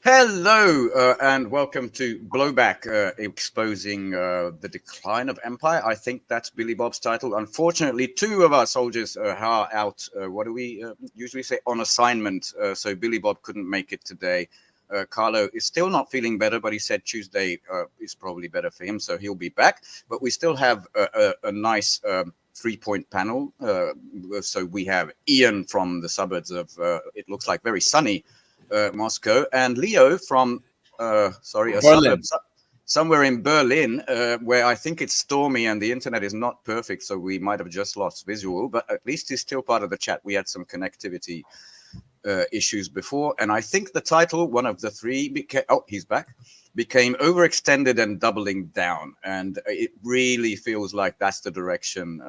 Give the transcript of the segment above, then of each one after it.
Hello, and welcome to Blowback, exposing the decline of empire. I think that's Billy Bob's title. Unfortunately, two of our soldiers are out. What do we usually say? On assignment. So Billy Bob couldn't make it today. Carlo is still not feeling better, but he said Tuesday is probably better for him, so he'll be back. But we still have a nice 3-point panel. So we have Ian from the suburbs of, it looks like very sunny Moscow, and Leo from a suburb Berlin. somewhere in Berlin, where I think it's stormy and the internet is not perfect, so we might have just lost visual, but at least he's still part of the chat. We had some connectivity issues before, and I think the title, one of the three, became, oh, he's back, became overextended and doubling down, and it really feels like that's the direction.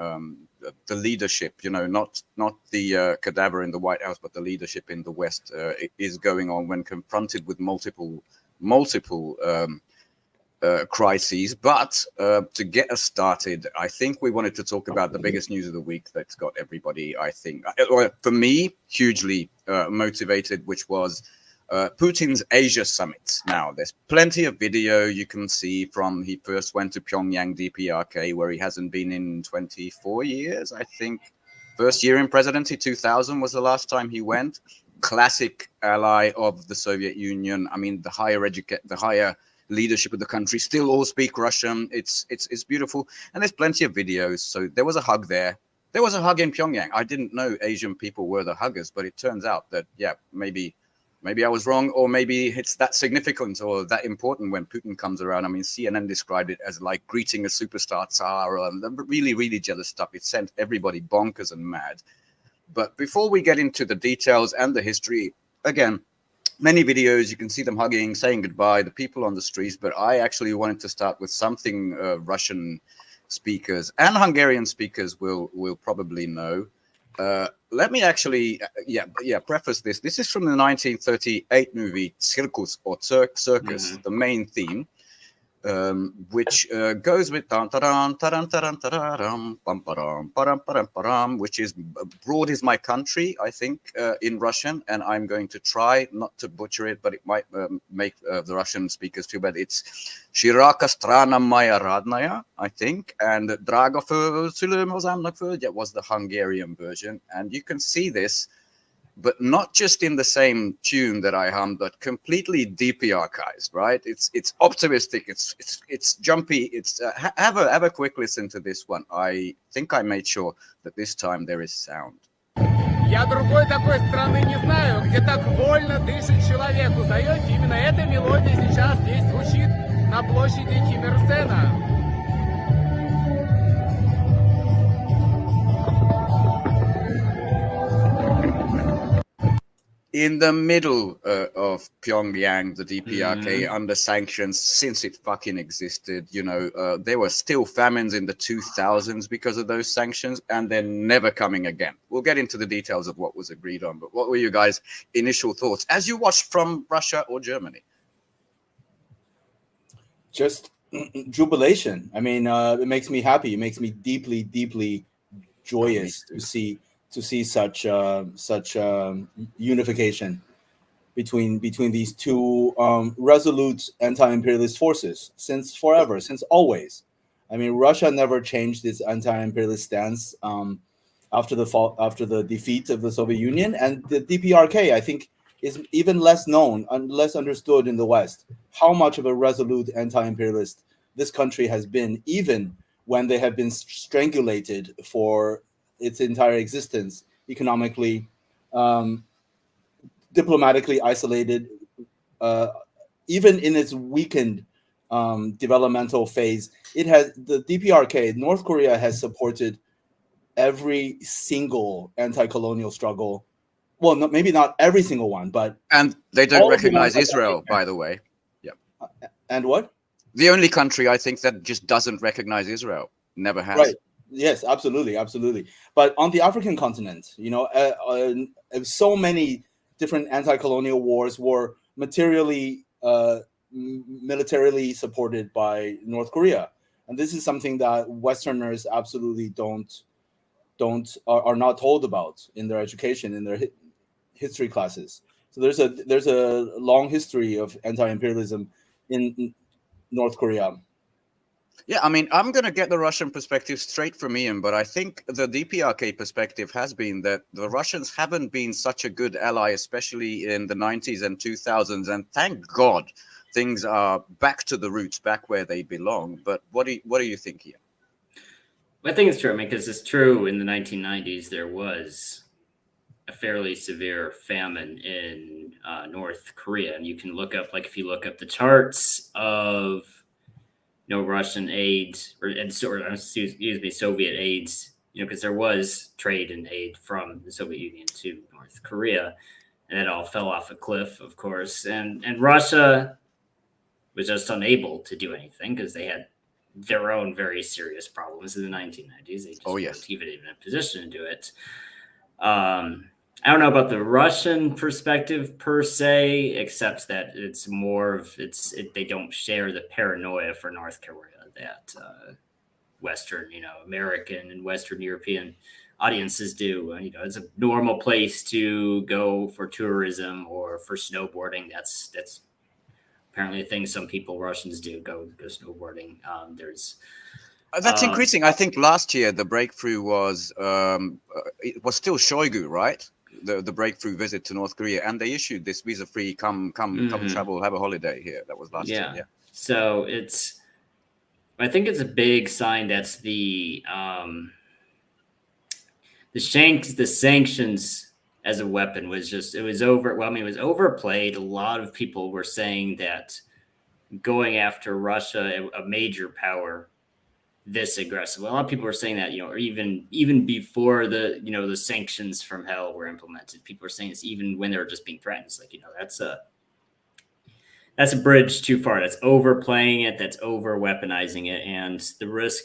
The leadership, not the cadaver in the White House, but the leadership in the West is going on when confronted with multiple crises. But to get us started, I think we wanted to talk about the biggest news of the week that's got everybody, I think, or for me, hugely motivated, which was Putin's Asia summit. Now, there's plenty of video you can see from he first went to Pyongyang DPRK, where he hasn't been in 24 years, I think. First year in presidency, 2000 was the last time he went. Classic ally of the Soviet Union. I mean, the higher leadership of the country still all speak Russian. It's beautiful, and there's plenty of videos. So there was a hug there. There was a hug in Pyongyang. I didn't know Asian people were the huggers, but it turns out that maybe I was wrong, or maybe it's that significant or that important when Putin comes around. I mean, CNN described it as like greeting a superstar Tsar, really, really jealous stuff. It sent everybody bonkers and mad. But before we get into the details and the history, again, many videos, you can see them hugging, saying goodbye, the people on the streets. But I actually wanted to start with something Russian speakers and Hungarian speakers will probably know. Let me actually, preface this. This is from the 1938 movie Circus or Circus, the main theme, which goes with which is "Broad is my country," I think, in Russian, and I'm going to try not to butcher it, but it might make the Russian speakers feel bad. It's "Shiraka strana moya radnaya," I think, and "Drago was the Hungarian version, and you can see this. But not just in the same tune that I hummed, but completely DPRkized, right? It's optimistic, it's jumpy. It's have a quick listen to this one. I think I made sure that this time there is sound. Я другой такой страны не знаю, где так вольно дышит человек. Узнаете, именно эта мелодия сейчас здесь звучит на площади Ким Ир Сена. In the middle of Pyongyang, the DPRK, under sanctions since it fucking existed. There were still famines in the 2000s because of those sanctions, and they're never coming again. We'll get into the details of what was agreed on, but what were you guys' initial thoughts as you watched from Russia or Germany? Just jubilation. I mean, it makes me happy. It makes me deeply, deeply joyous to see such unification between these two resolute anti-imperialist forces since forever, since always. I mean, Russia never changed its anti-imperialist stance after the defeat of the Soviet Union, and the DPRK, I think, is even less known and less understood in the West. How much of a resolute anti-imperialist this country has been, even when they have been strangulated for its entire existence, economically, diplomatically isolated, even in its weakened developmental phase. The DPRK, North Korea, has supported every single anti-colonial struggle. Well, maybe not every single one, but and they don't recognize Israel, by the way. Yeah. And what? The only country I think that just doesn't recognize Israel, never has. Right. Yes, absolutely. But on the African continent, so many different anti-colonial wars were militarily supported by North Korea, and this is something that Westerners absolutely are not told about in their education, in their history classes. So there's a long history of anti-imperialism in North Korea. Yeah, I mean, I'm going to get the Russian perspective straight from Ian, but I think the DPRK perspective has been that the Russians haven't been such a good ally, especially in the 90s and 2000s. And thank God things are back to the roots, back where they belong. But what do you think, Ian? I think it's true. I mean, because it's true in the 1990s, there was a fairly severe famine in North Korea. And you can look up, like, if you look up the charts of Russian aid excuse me, Soviet aids, because there was trade and aid from the Soviet Union to North Korea, and it all fell off a cliff, of course. And Russia was just unable to do anything because they had their own very serious problems in the 1990s. They just weren't even in a position to do it. I don't know about the Russian perspective per se, except that it's more of they don't share the paranoia for North Korea that Western, American and Western European audiences do. It's a normal place to go for tourism or for snowboarding. That's apparently a thing some Russians do, go snowboarding. That's increasing. I think last year the breakthrough was it was still Shoigu, right? The breakthrough visit to North Korea, and they issued this visa-free come travel, have a holiday here. That was last year. Yeah. So I think it's a big sign that's the sanctions as a weapon it was overplayed. A lot of people were saying that going after Russia, a major power, this aggressive. A lot of people were saying that, or even before the sanctions from hell were implemented, people were saying this even when they were just being threatened. It's like, that's a bridge too far. That's overplaying it. That's over weaponizing it. And the risk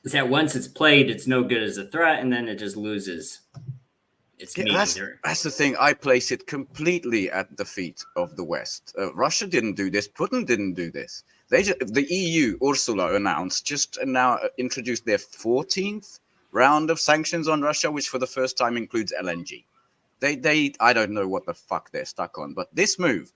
is that once it's played, it's no good as a threat, and then it just loses its meaning. That's the thing. I place it completely at the feet of the West. Russia didn't do this. Putin didn't do this. The EU, Ursula announced, just now introduced their 14th round of sanctions on Russia, which for the first time includes LNG. I don't know what the fuck they're stuck on, but this move,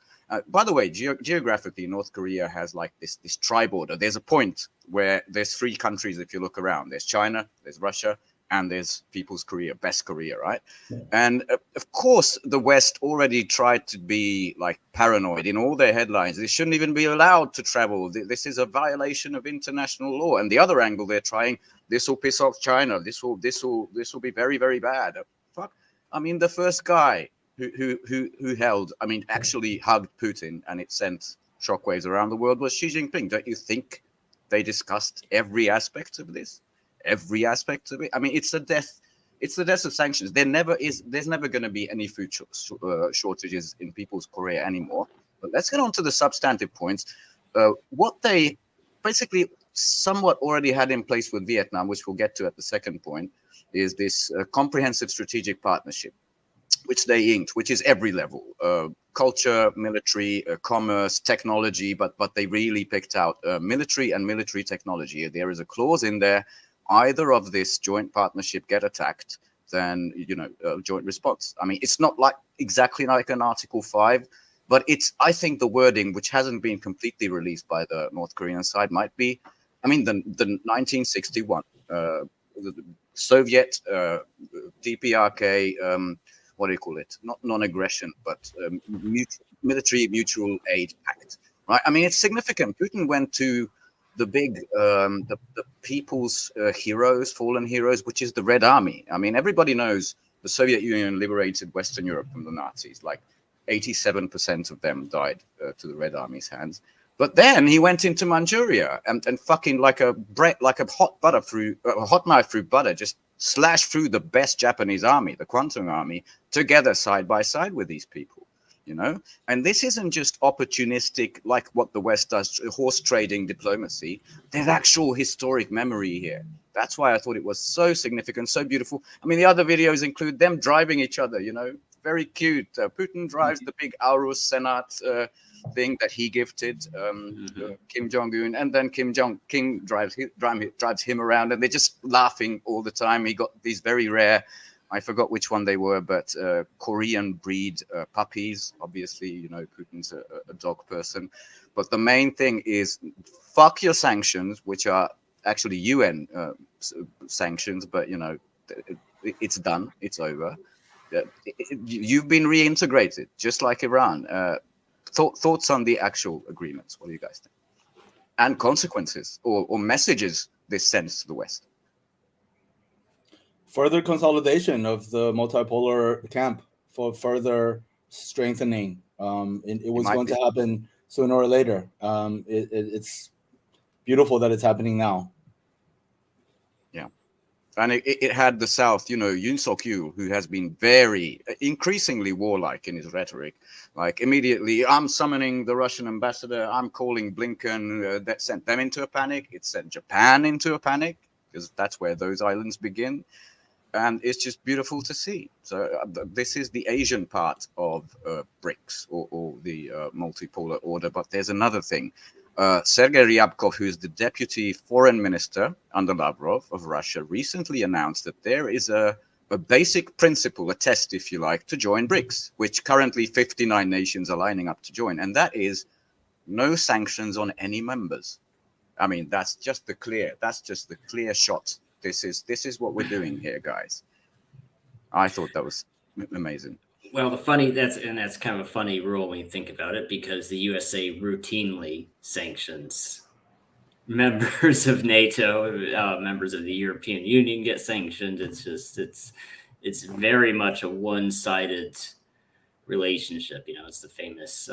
by the way, geographically, North Korea has like this tri-border. There's a point where there's three countries if you look around. There's China, there's Russia, and there's People's Korea, best Korea, right? Yeah. And of course, the West already tried to be like paranoid in all their headlines. They shouldn't even be allowed to travel. This is a violation of international law. And the other angle they're trying, this will piss off China. This will be very, very bad. Fuck. I mean, the first guy who actually hugged Putin and it sent shockwaves around the world was Xi Jinping. Don't you think they discussed every aspect of this? Every aspect of it. I mean, it's the death of sanctions. There's never going to be any food shortages in People's Korea anymore. But let's get on to the substantive points. What they basically somewhat already had in place with Vietnam, which we'll get to at the second point, is this comprehensive strategic partnership, which they inked, which is every level, culture, military, commerce, technology, but they really picked out military and military technology. There is a clause in there. Either of this joint partnership get attacked, then joint response. I mean, it's not exactly like an Article 5, but I think the wording, which hasn't been completely released by the North Korean side, might be. I mean, the 1961 the Soviet DPRK. What do you call it? Not non-aggression, but military mutual aid pact. Right? I mean, it's significant. Putin went to the big, the people's heroes, fallen heroes, which is the Red Army. I mean, everybody knows the Soviet Union liberated Western Europe from the Nazis. Like 87% of them died to the Red Army's hands. But then he went into Manchuria and fucking like a hot knife through butter, just slashed through the best Japanese army, the Kwantung Army, together side by side with these people. And this isn't just opportunistic, like what the West does, horse trading diplomacy. There's actual historic memory here. That's why I thought it was so significant, so beautiful. I mean, the other videos include them driving each other, very cute. Putin drives the big Aurus Senat thing that he gifted Kim Jong-un, and then Kim drives him around, and they're just laughing all the time. He got these very rare I forgot which one they were, but Korean breed puppies. Obviously, you know, Putin's a dog person. But the main thing is fuck your sanctions, which are actually UN sanctions, but, you know, it's done. It's over. You've been reintegrated, just like Iran. Thoughts on the actual agreements? What do you guys think? And consequences or messages this sends to the West? Further consolidation of the multipolar camp for further strengthening. It was going to happen sooner or later. It's beautiful that it's happening now. Yeah. And it had the South, you know, Yoon Suk-yeol, who has been very increasingly warlike in his rhetoric. Like immediately, I'm summoning the Russian ambassador. I'm calling Blinken. That sent them into a panic. It sent Japan into a panic because that's where those islands begin. And it's just beautiful to see. So this is the Asian part of BRICS or the multipolar order. But there's another thing. Sergei Ryabkov, who is the deputy foreign minister under Lavrov of Russia, recently announced that there is a basic principle, a test, if you like, to join BRICS, which currently 59 nations are lining up to join. And that is no sanctions on any members. I mean, that's just the clear shot. This is what we're doing here, guys. I thought that was amazing. Well, that's kind of a funny rule when you think about it, because the USA routinely sanctions members of NATO, members of the European Union get sanctioned. It's very much a one-sided relationship. You know, it's the famous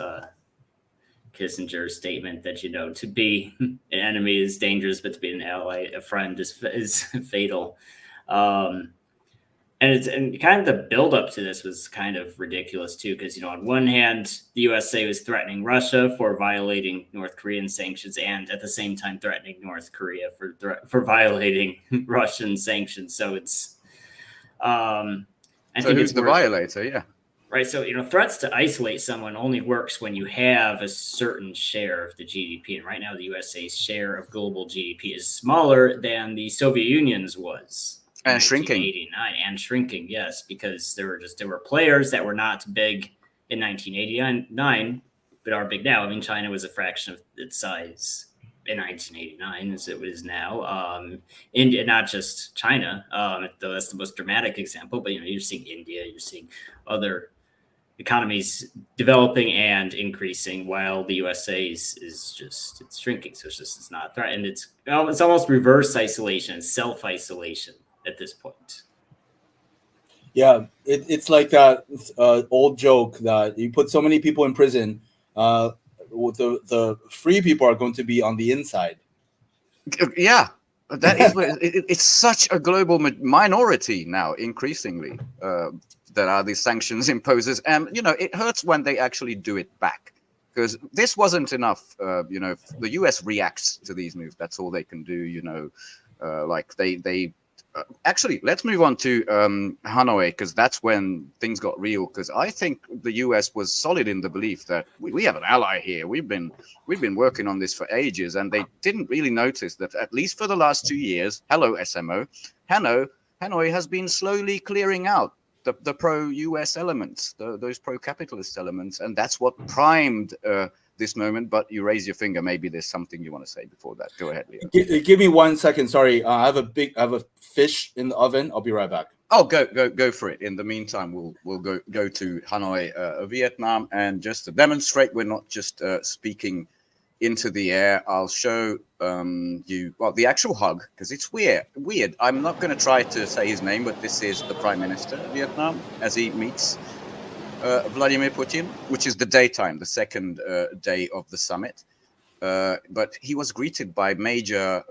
Kissinger statement that, you know, to be an enemy is dangerous, but to be an ally, a friend is fatal. And kind of the buildup to this was kind of ridiculous too, because, you know, on one hand, the USA was threatening Russia for violating North Korean sanctions, and at the same time threatening North Korea for violating Russian sanctions. So it's who's the violator? Yeah. Right. So, you know, threats to isolate someone only works when you have a certain share of the GDP. And right now, the USA's share of global GDP is smaller than the Soviet Union's was. And shrinking. 1989 and shrinking, yes, because there were players that were not big in 1989, but are big now. I mean, China was a fraction of its size in 1989 as it is now. And not just China, though that's the most dramatic example. But, you know, you're seeing India, you're seeing other economies developing and increasing, while the USA is just it's shrinking. So it's not a threat, and it's almost reverse isolation, self-isolation at this point. Yeah, it's like that old joke that you put so many people in prison, the free people are going to be on the inside. Yeah, that is it's such a global minority now, increasingly, that are these sanctions imposers. And, you know, it hurts when they actually do it back, because this wasn't enough. You know, the US reacts to these moves. That's all they can do, you know, like they actually, let's move on to Hanoi, because that's when things got real. Because I think the US was solid in the belief that we have an ally here. We've been working on this for ages, and they didn't really notice that at least for the last 2 years, hello SMO, Hanoi has been slowly clearing out the pro-US elements, those pro-capitalist elements, and that's what primed this moment. But you raise your finger. Maybe there's something you want to say before that. Go ahead, Leo. Give me 1 second. Sorry, I have a fish in the oven. I'll be right back. Oh, go for it. In the meantime, we'll go to Hanoi, Vietnam, and just to demonstrate we're not just speaking into the air, I'll show you the actual hug, because it's weird. I'm not going to try to say his name, but this is the Prime Minister of Vietnam as he meets Vladimir Putin, which is the daytime, the second day of the summit. But he was greeted by major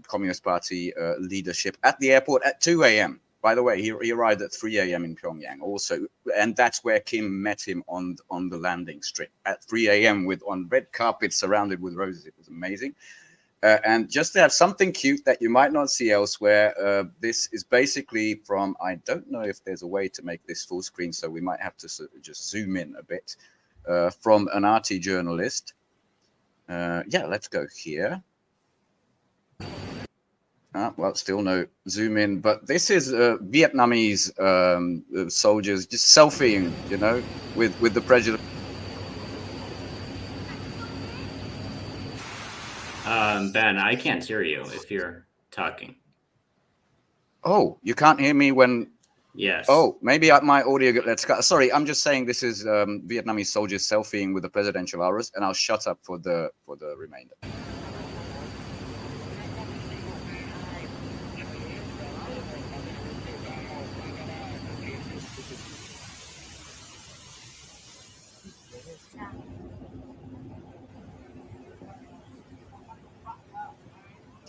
Communist Party leadership at the airport at 2 a.m. By the way, he arrived at 3 a.m. in Pyongyang also. And that's where Kim met him on the landing strip at 3 a.m. on red carpet surrounded with roses. It was amazing. And just to have something cute that you might not see elsewhere, this is basically from, I don't know if there's a way to make this full screen, so we might have to just zoom in a bit, from an RT journalist. Yeah, let's go here. Well, still no zoom in, but this is Vietnamese soldiers just selfieing, with the president. Ben, I can't hear you if you're talking. Oh, you can't hear me when. Yes. Oh, maybe my audio. Let's cut. Sorry, I'm just saying this is Vietnamese soldiers selfieing with the presidential auras, and I'll shut up for the remainder.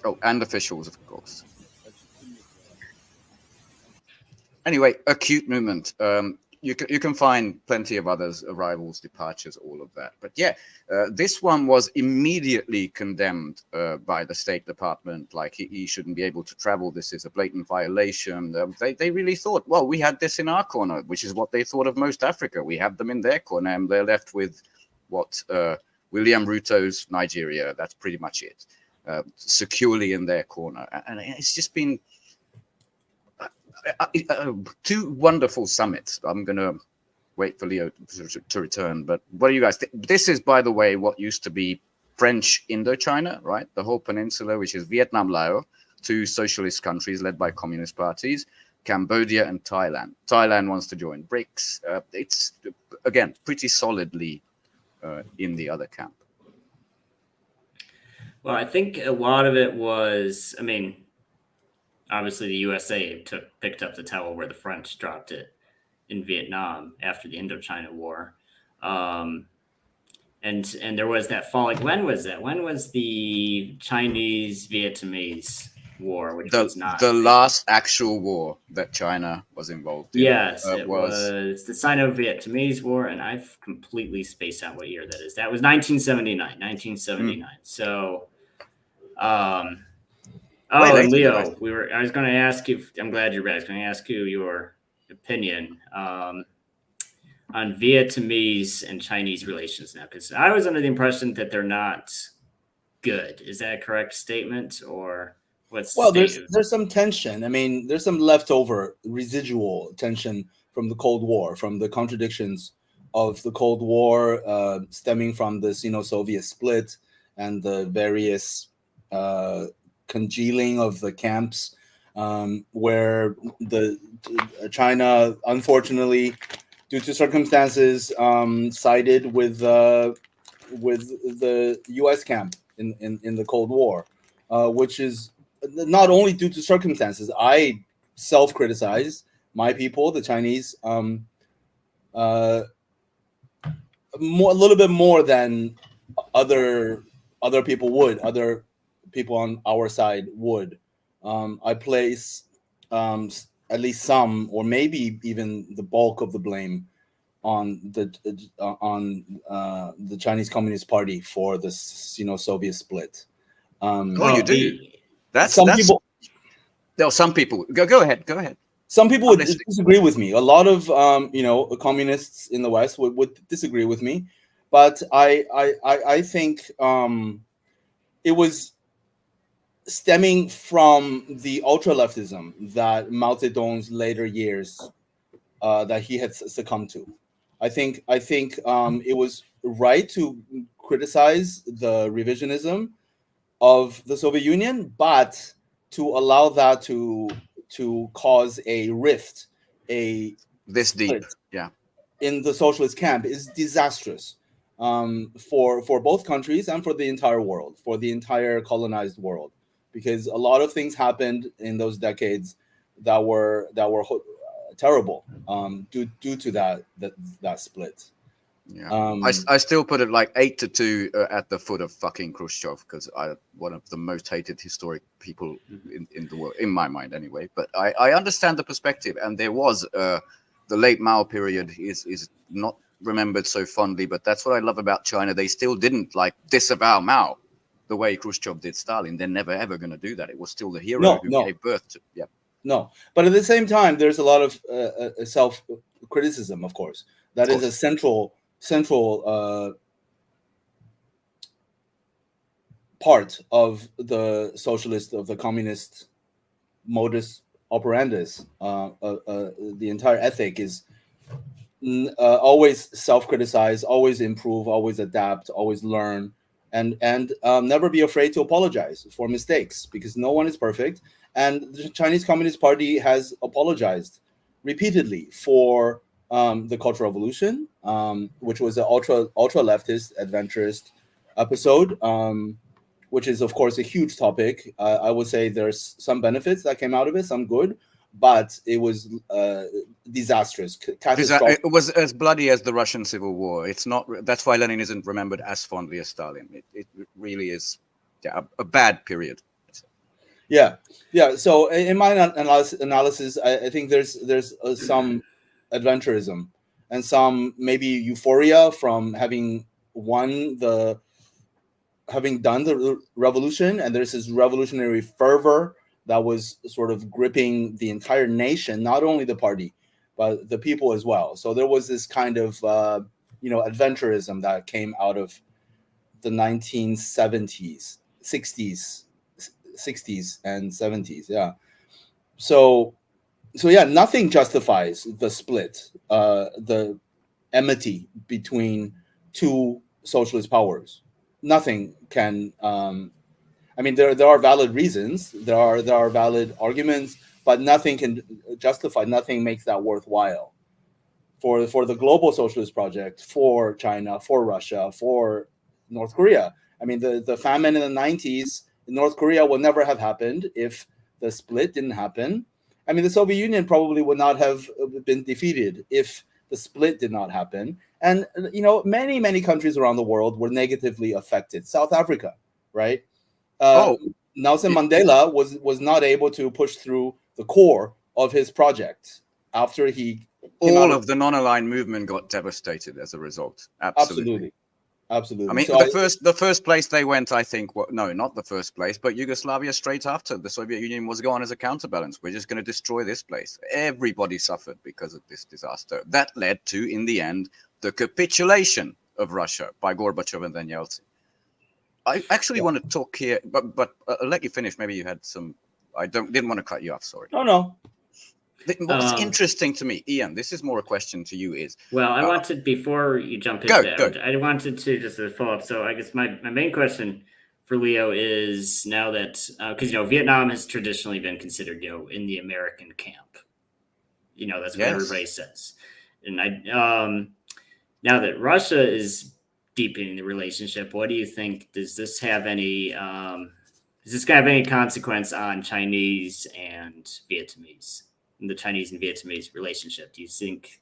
Oh, and officials, of course. Anyway, acute movement. You can find plenty of others, arrivals, departures, all of that. But yeah, this one was immediately condemned by the State Department. Like he shouldn't be able to travel. This is a blatant violation. They really thought, well, we had this in our corner, which is what they thought of most Africa. We have them in their corner, and they're left with what William Ruto's Nigeria. That's pretty much it. Securely in their corner, and it's just been two wonderful summits. I'm gonna wait for Leo to return, but what do you guys think? This is, by the way, what used to be French Indochina, right? The whole peninsula, which is Vietnam, Laos, two socialist countries led by communist parties, Cambodia and Thailand. Thailand wants to join BRICS. It's again pretty solidly in the other camp. Well, I think a lot of it was, obviously the USA picked up the towel where the French dropped it in Vietnam after the Indochina War. And there was that falling. When was that? When was the Chinese-Vietnamese war, which was not the last actual war that China was involved in? Yes, it was the Sino-Vietnamese War, and I've completely spaced out what year that is. That was 1979. So, and Leo, I was going to ask you. I'm glad you're back. I was going to ask you your opinion on Vietnamese and Chinese relations now, because I was under the impression that they're not good. Is that a correct statement, or what's there's some tension. There's some leftover residual tension from the Cold War, from the contradictions of the Cold War, stemming from the Sino-Soviet split and the various congealing of the camps, where the China, unfortunately, due to circumstances, sided with the U.S. camp in the Cold War, which is not only due to circumstances. I self-criticize my people, the Chinese, a little bit more than other people would. Other people on our side would. I place at least some, or maybe even the bulk of the blame on the Chinese Communist Party for the Sino-Soviet split. You do. People. No, some people. Go ahead. Some people would disagree with me. A lot of communists in the West would disagree with me, but I think it was stemming from the ultra-leftism that Mao Zedong's later years that he had succumbed to. I think it was right to criticize the revisionism of the Soviet Union, but to allow that to cause a rift, this deep, in the socialist camp is disastrous for both countries and for the entire world, for the entire colonized world, because a lot of things happened in those decades that were terrible due to that split. Yeah, I still put it like 8-2 at the foot of fucking Khrushchev, because I one of the most hated historic people in the world, in my mind anyway. But I understand the perspective, and there was the late Mao period is not remembered so fondly, but that's what I love about China. They still didn't disavow Mao the way Khrushchev did Stalin. They're never ever going to do that. It was still the hero who gave birth to. Yeah. No, but at the same time, there's a lot of self-criticism, of course. That is a central part of the communist modus operandus, the entire ethic is always self-criticize, always improve, always adapt, always learn, and never be afraid to apologize for mistakes, because no one is perfect. And the Chinese Communist Party has apologized repeatedly for the Cultural Revolution, which was an ultra leftist adventurist episode, which is of course a huge topic. I would say there's some benefits that came out of it, some good, but it was disastrous, catastrophic. It was as bloody as the Russian Civil War. It's not. That's why Lenin isn't remembered as fondly as Stalin. It really is, yeah, a bad period. Yeah. So in my analysis, I think there's some adventurism and some maybe euphoria from having done the revolution, and there's this revolutionary fervor that was sort of gripping the entire nation, not only the party, but the people as well. So there was this kind of adventurism that came out of the 1970s, 60s and 70s. Yeah. So yeah, nothing justifies the split, the enmity between two socialist powers. Nothing can. I mean, there are valid reasons, there are valid arguments, but nothing can justify. Nothing makes that worthwhile for the global socialist project, for China, for Russia, for North Korea. I mean, the famine in the 90s in North Korea would never have happened if the split didn't happen. I mean, the Soviet Union probably would not have been defeated if the split did not happen. And, many countries around the world were negatively affected. South Africa, right? Nelson Mandela was not able to push through the core of his project after he all of the non-aligned movement got devastated as a result. Absolutely. I mean, So the first place they went, I think, no, not the first place, but Yugoslavia straight after the Soviet Union was gone as a counterbalance. We're just going to destroy this place. Everybody suffered because of this disaster. That led to, in the end, the capitulation of Russia by Gorbachev and then Yeltsin. I actually want to talk here, but I'll let you finish. Maybe you had some. Didn't want to cut you off. Sorry. No. What's interesting to me, Ian, this is more a question to you is... Well, I wanted, before you jump into that, I wanted to just follow up. So I guess my main question for Leo is, now that, because, Vietnam has traditionally been considered, in the American camp. That's what everybody says. And now that Russia is deepening the relationship, what do you think? Does this have any consequence on Chinese and Vietnamese? The Chinese and Vietnamese relationship? Do you think?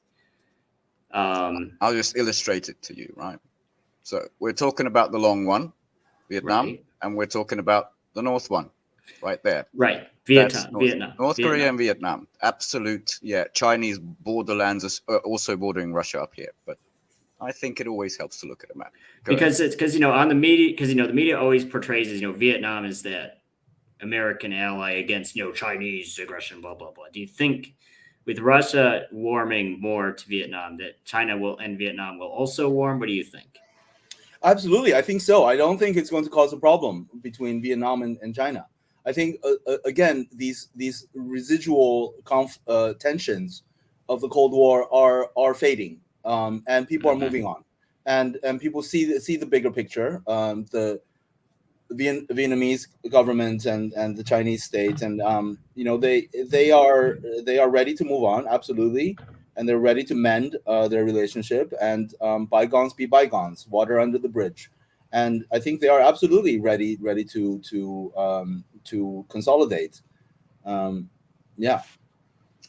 I'll just illustrate it to you, right? So we're talking about the long one, Vietnam, right, and we're talking about the north one, right there. Right, Vietnam. North Korea and Vietnam. Absolute, yeah. Chinese borderlands are also bordering Russia up here, but I think it always helps to look at a map. Because on the media, the media always portrays as Vietnam as that American ally against Chinese aggression, blah blah blah. Do you think with Russia warming more to Vietnam that China and Vietnam will also warm? What do you think? Absolutely, I think so. I don't think it's going to cause a problem between Vietnam and China. I think again, these residual tensions of the Cold War are fading, and people are moving on, and people see the bigger picture. The Vietnamese government and the Chinese state, and they are ready to move on, absolutely, and they're ready to mend their relationship, and bygones be bygones, water under the bridge, and I think they are absolutely ready to consolidate.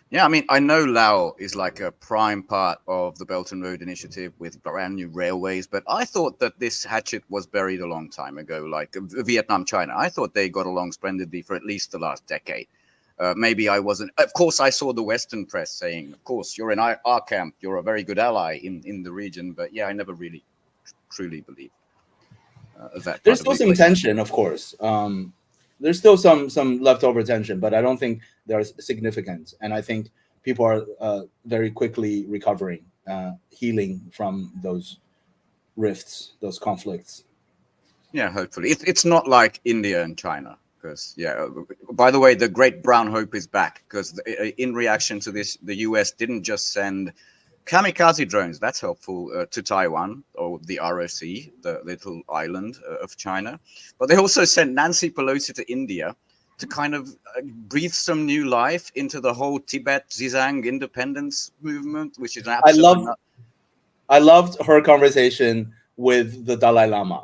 Yeah, I mean, I know Laos is like a prime part of the Belt and Road Initiative with brand new railways, but I thought that this hatchet was buried a long time ago, like Vietnam, China. I thought they got along splendidly for at least the last decade. Maybe I wasn't. Of course, I saw the Western press saying, of course, you're in our camp. You're a very good ally in the region. But yeah, I never really truly believed that. There's still some tension, of course. There's still some leftover tension, but I don't think they're significant. And I think people are very quickly recovering, healing from those rifts, those conflicts. Yeah, hopefully. It's not like India and China. Because by the way, the Great Brown Hope is back. Because in reaction to this, the US didn't just send kamikaze drones. That's helpful to Taiwan or the ROC, the little island of China. But they also sent Nancy Pelosi to India to kind of breathe some new life into the whole Tibet Xizang independence movement, which is an absolute. I loved her conversation with the Dalai Lama.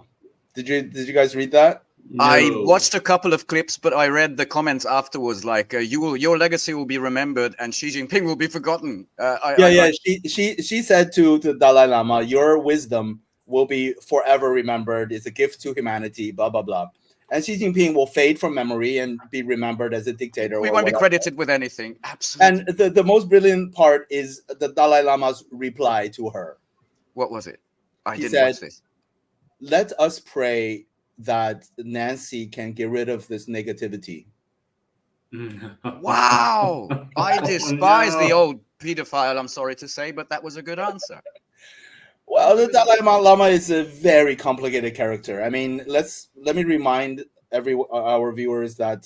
Did you guys read that? No. I watched a couple of clips, but I read the comments afterwards, like your legacy will be remembered and Xi Jinping will be forgotten. She said to the Dalai Lama, your wisdom will be forever remembered. It's a gift to humanity, blah, blah, blah. And Xi Jinping will fade from memory and be remembered as a dictator. We won't be credited with anything. Absolutely. And the most brilliant part is the Dalai Lama's reply to her. What was it? He said, watch this. Let us pray that Nancy can get rid of this negativity. Wow. I despise the old pedophile, I'm sorry to say, but that was a good answer. Well, the Dalai Lama is a very complicated character. I mean, let me remind our viewers that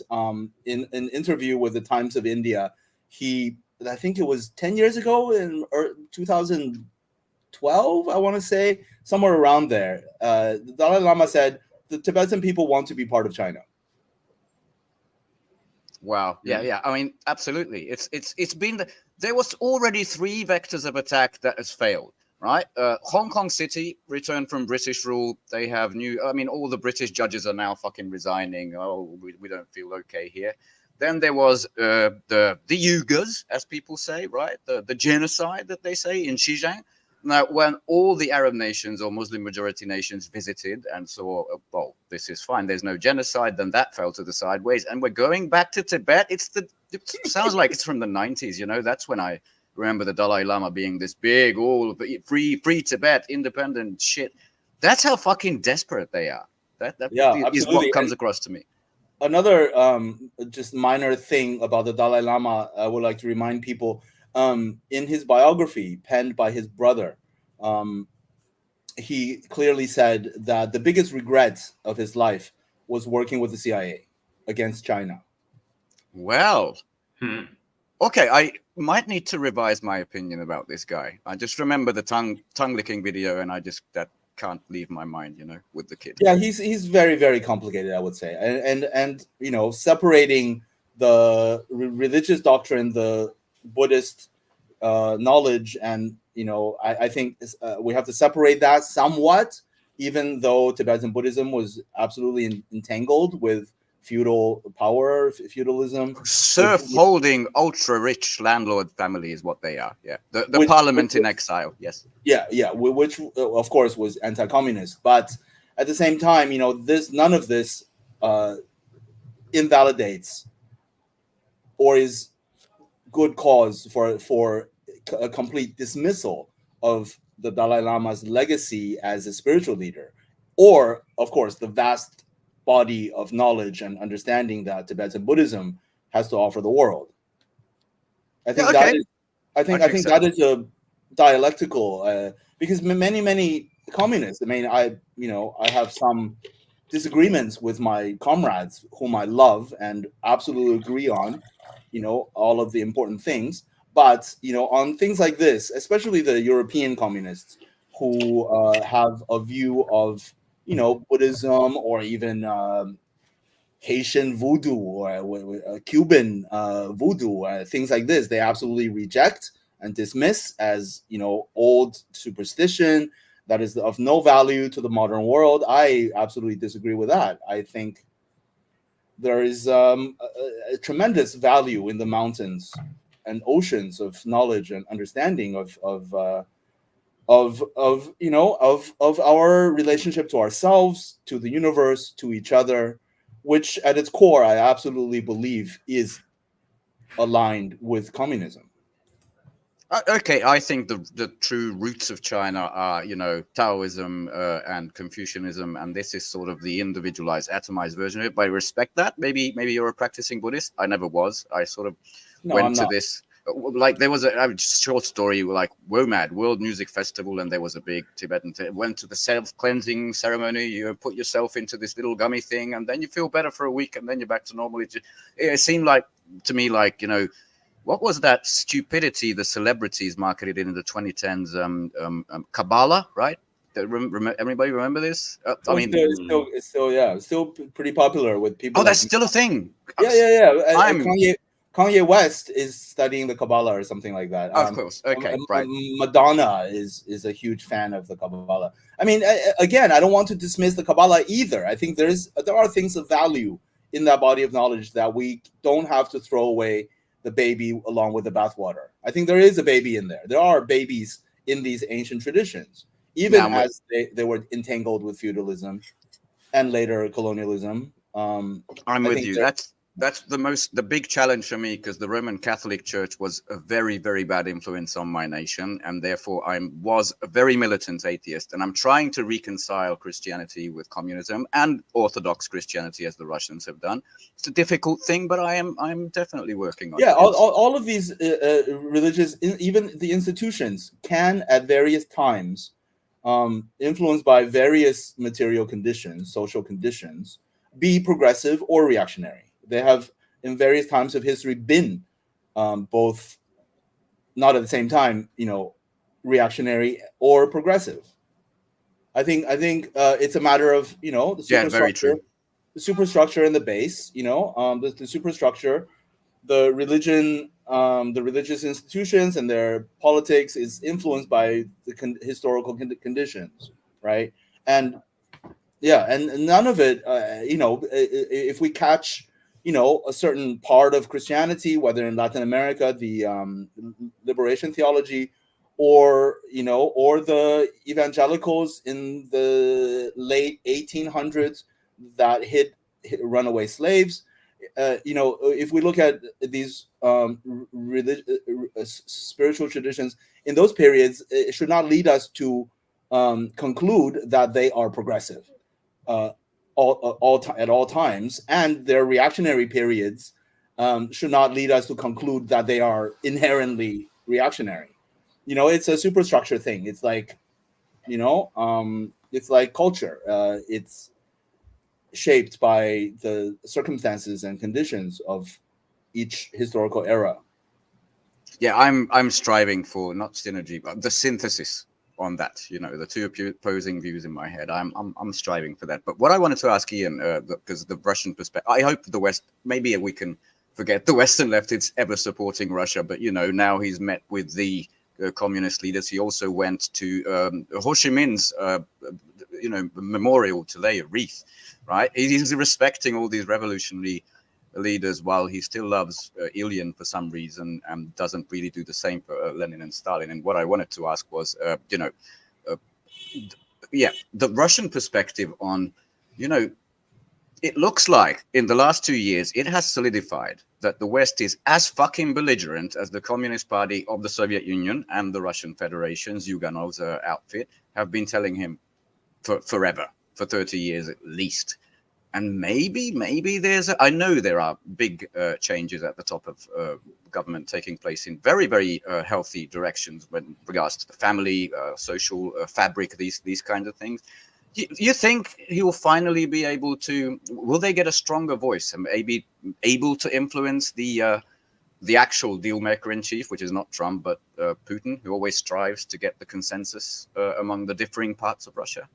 in an interview with the Times of India, I think it was 10 years ago in 2012, I want to say, somewhere around there, the Dalai Lama said the Tibetan people want to be part of China. Wow. Yeah. I mean, absolutely. It's been there was already 3 vectors of attack that has failed. Right, Hong Kong City returned from British rule. They have all the British judges are now fucking resigning. Oh, we don't feel okay here. Then there was the Uyghurs, as people say, right? The genocide that they say in Xinjiang. Now, when all the Arab nations or Muslim majority nations visited and saw, well, this is fine, there's no genocide, then that fell to the sideways. And we're going back to Tibet. It sounds like it's from the 90s, That's when I remember the Dalai Lama being this big, all free Tibet, independent shit. That's how fucking desperate they are. That is what comes across to me. Another just minor thing about the Dalai Lama, I would like to remind people, in his biography penned by his brother, he clearly said that the biggest regret of his life was working with the CIA against China. Well, okay, I might need to revise my opinion about this guy. I just remember the tongue licking video, and that can't leave my mind, with the kid. Yeah, he's very, very complicated, I would say, and separating the religious doctrine, the Buddhist knowledge, and I think we have to separate that somewhat, even though Tibetan Buddhism was absolutely entangled with feudal power, feudalism. Serf-holding, ultra-rich landlord family is what they are. Yeah, the parliament in exile. Yes. Yeah, which of course was anti-communist, but at the same time, none of this invalidates or is good cause for a complete dismissal of the Dalai Lama's legacy as a spiritual leader, or of course the vast body of knowledge and understanding that Tibetan Buddhism has to offer the world. I think that is a dialectical because many communists. I mean, I have some disagreements with my comrades whom I love and absolutely agree on, all of the important things. But on things like this, especially the European communists who have a view of Buddhism or even Haitian voodoo or Cuban voodoo, things like this, they absolutely reject and dismiss as old superstition that is of no value to the modern world. I absolutely disagree with that. I think there is a tremendous value in the mountains and oceans of knowledge and understanding of our relationship to ourselves, to the universe, to each other, which at its core I absolutely believe is aligned with communism. Okay, I think the true roots of China are, Taoism and Confucianism, and this is sort of the individualized, atomized version of it. But I respect that. Maybe you're a practicing Buddhist. I never was. I sort of went to this like there was a short story like WOMAD, World Music Festival, and there was a big Tibetan went to the self-cleansing ceremony. You put yourself into this little gummy thing, and then you feel better for a week, and then you're back to normal. It seemed like to me like, you know, what was that stupidity the celebrities marketed in the 2010s? Kabbalah, right? Everybody remember this? I mean, it's still pretty popular with people. Oh, that's still a thing. Yeah. Kanye West is studying the Kabbalah or something like that. Of course. Okay, right. Madonna is a huge fan of the Kabbalah. I mean, again, I don't want to dismiss the Kabbalah either. I think there are things of value in that body of knowledge that we don't have to throw away the baby along with the bathwater. I think there is a baby in there. There are babies in these ancient traditions, even as they were entangled with feudalism and later colonialism. I'm with you. That's the big challenge for me, because the Roman Catholic Church was a very, very bad influence on my nation, and therefore I was a very militant atheist, and I'm trying to reconcile Christianity with communism and Orthodox Christianity, as the Russians have done. It's a difficult thing, but I'm definitely working on it. Yeah, all of these religious, even the institutions, can at various times, influenced by various material conditions, social conditions, be progressive or reactionary. They have, in various times of history, been both, not at the same time, you know, reactionary or progressive. I think it's a matter of, you know, the superstructure and the base. You know, the superstructure, the religion, the religious institutions and their politics is influenced by the historical conditions, right? And yeah, and none of it, you know, if we catch, you know, a certain part of Christianity, whether in Latin America, the liberation theology, or, you know, or the evangelicals in the late 1800s that hit runaway slaves, you know, if we look at these spiritual traditions in those periods, it should not lead us to conclude that they are progressive. At all times, and their reactionary periods should not lead us to conclude that they are inherently reactionary. You know, it's a superstructure thing. It's like, you know, it's like culture. It's shaped by the circumstances and conditions of each historical era. Yeah, I'm striving for not synergy, but the synthesis on that. You know, the two opposing views in my head. I'm striving for that. But what I wanted to ask Ian, because the Russian perspective, I hope the West, maybe we can forget the Western left, it's ever supporting Russia. But, you know, now he's met with the communist leaders. He also went to Ho Chi Minh's, you know, memorial to lay a wreath, right? He's respecting all these revolutionary leaders while he still loves Ilyin for some reason and doesn't really do the same for Lenin and Stalin. And what I wanted to ask was, you know, the Russian perspective on, you know, it looks like in the last 2 years, it has solidified that the West is as fucking belligerent as the Communist Party of the Soviet Union and the Russian Federation, Zyuganov's outfit, have been telling him forever, for 30 years at least. And maybe I know there are big changes at the top of government taking place in very, very healthy directions when regards to the family, social fabric, these kinds of things. You think he will finally be able to, will they get a stronger voice and maybe able to influence the actual deal maker in chief, which is not Trump, but Putin, who always strives to get the consensus among the differing parts of Russia?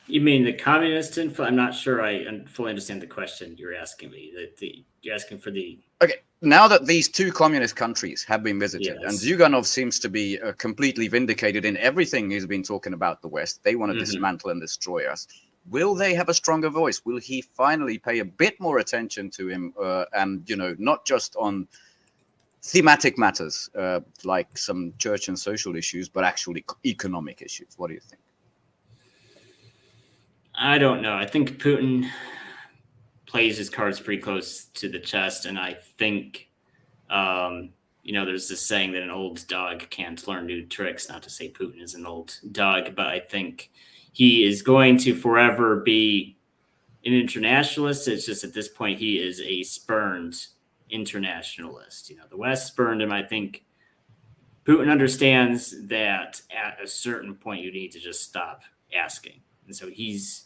You mean the communist info? I'm not sure I fully understand the question you're asking me. You're asking for the... Okay, now that these two communist countries have been visited, Yes. and Zyuganov seems to be completely vindicated in everything he's been talking about the West, they want to dismantle and destroy us. Will they have a stronger voice? Will he finally pay a bit more attention to him and, you know, not just on thematic matters like some church and social issues, but actually economic issues? What do you think? I don't know. I think Putin plays his cards pretty close to the chest, and I think, you know, there's this saying that an old dog can't learn new tricks. Not to say Putin is an old dog, but I think he is going to forever be an internationalist. It's just at this point he is a spurned internationalist. The West spurned him. I think Putin understands that at a certain point you need to just stop asking, and so he's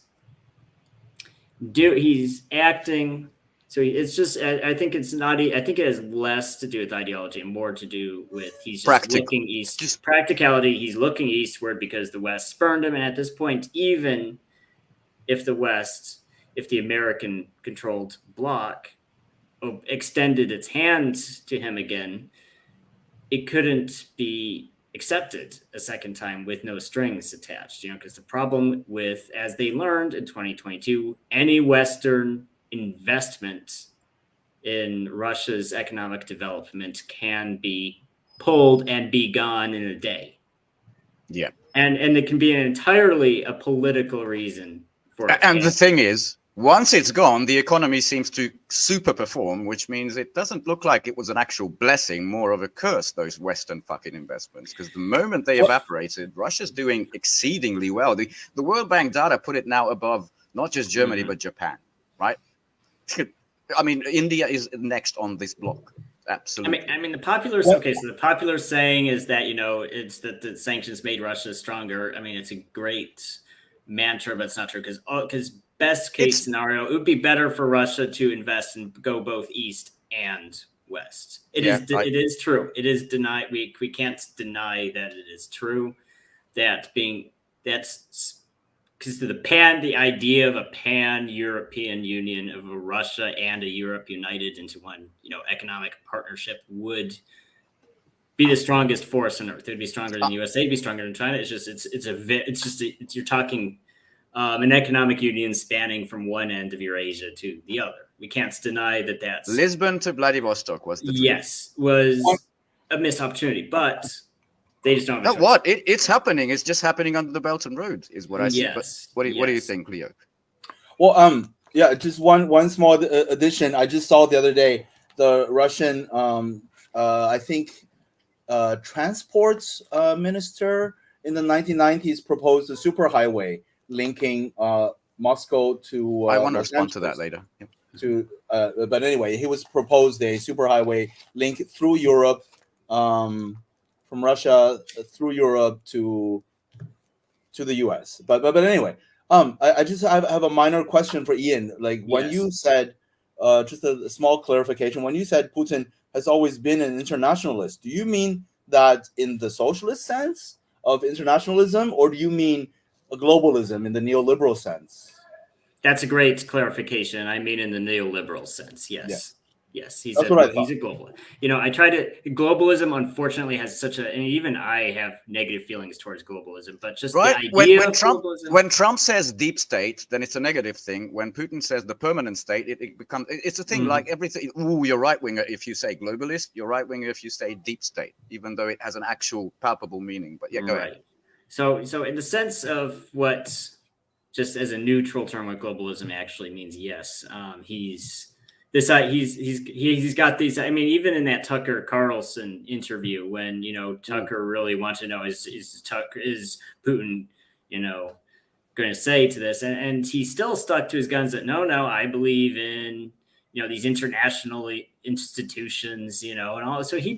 acting. So it's just, I think it's not. I think it has less to do with ideology and more to do with he's just looking east. Just practicality. He's looking eastward because the West spurned him, and at this point, even if the American-controlled bloc extended its hand to him again, it couldn't be accepted a second time with no strings attached, because the problem with, as they learned in 2022, any Western investment in Russia's economic development can be pulled and be gone in a day. Yeah. And it can be entirely a political reason for it. And the thing is, once it's gone, the economy seems to super perform, which means it doesn't look like it was an actual blessing, more of a curse, those Western fucking investments. Because the moment they evaporated, Russia's doing exceedingly well. The World Bank data put it now above not just Germany, but Japan, right? I mean, India is next on this block. Absolutely. I mean, the popular saying is that, it's that the sanctions made Russia stronger. I mean, it's a great mantra, but it's not true because best case scenario, it would be better for Russia to invest and go both east and west. It is true. It is denied. We can't deny that it is true. That's because the idea of a pan-European Union of a Russia and a Europe united into one, economic partnership would be the strongest force on earth. It'd be stronger than the USA. It'd be stronger than China. You're talking an economic union spanning from one end of Eurasia to the other. We can't deny that that's Lisbon to Vladivostok was the dream. Yes, was a missed opportunity, but they just don't. No, what? It's happening. It's just happening under the Belt and Road, is what I see. Yes. But what do you think, Leo? Well, yeah, just one small addition. I just saw the other day the Russian, I think, transport minister in the 1990s proposed a superhighway linking Moscow to. I want to respond to that later. Yeah. But anyway, he was proposed a superhighway link through Europe, from Russia through Europe to the U.S. But anyway, I have a minor question for Ian. Like when you said, just a small clarification. When you said Putin has always been an internationalist, do you mean that in the socialist sense of internationalism, or do you mean a globalism in the neoliberal sense? That's a great clarification. I mean, in the neoliberal sense, yes. Yeah. Yes, he's a globalist. Globalism, unfortunately, has and even I have negative feelings towards globalism, but just right. The idea when Trump says deep state, then it's a negative thing. When Putin says the permanent state, it becomes, it's a thing like everything. Ooh, you're right winger if you say globalist, you're right winger if you say deep state, even though it has an actual palpable meaning. But yeah, go ahead. So in the sense of what, just as a neutral term, what globalism actually means, yes, he's got these. I mean, even in that Tucker Carlson interview, when Tucker really wants to know is Putin, going to say to this, and he still stuck to his guns that no, I believe in these international institutions, and all. So he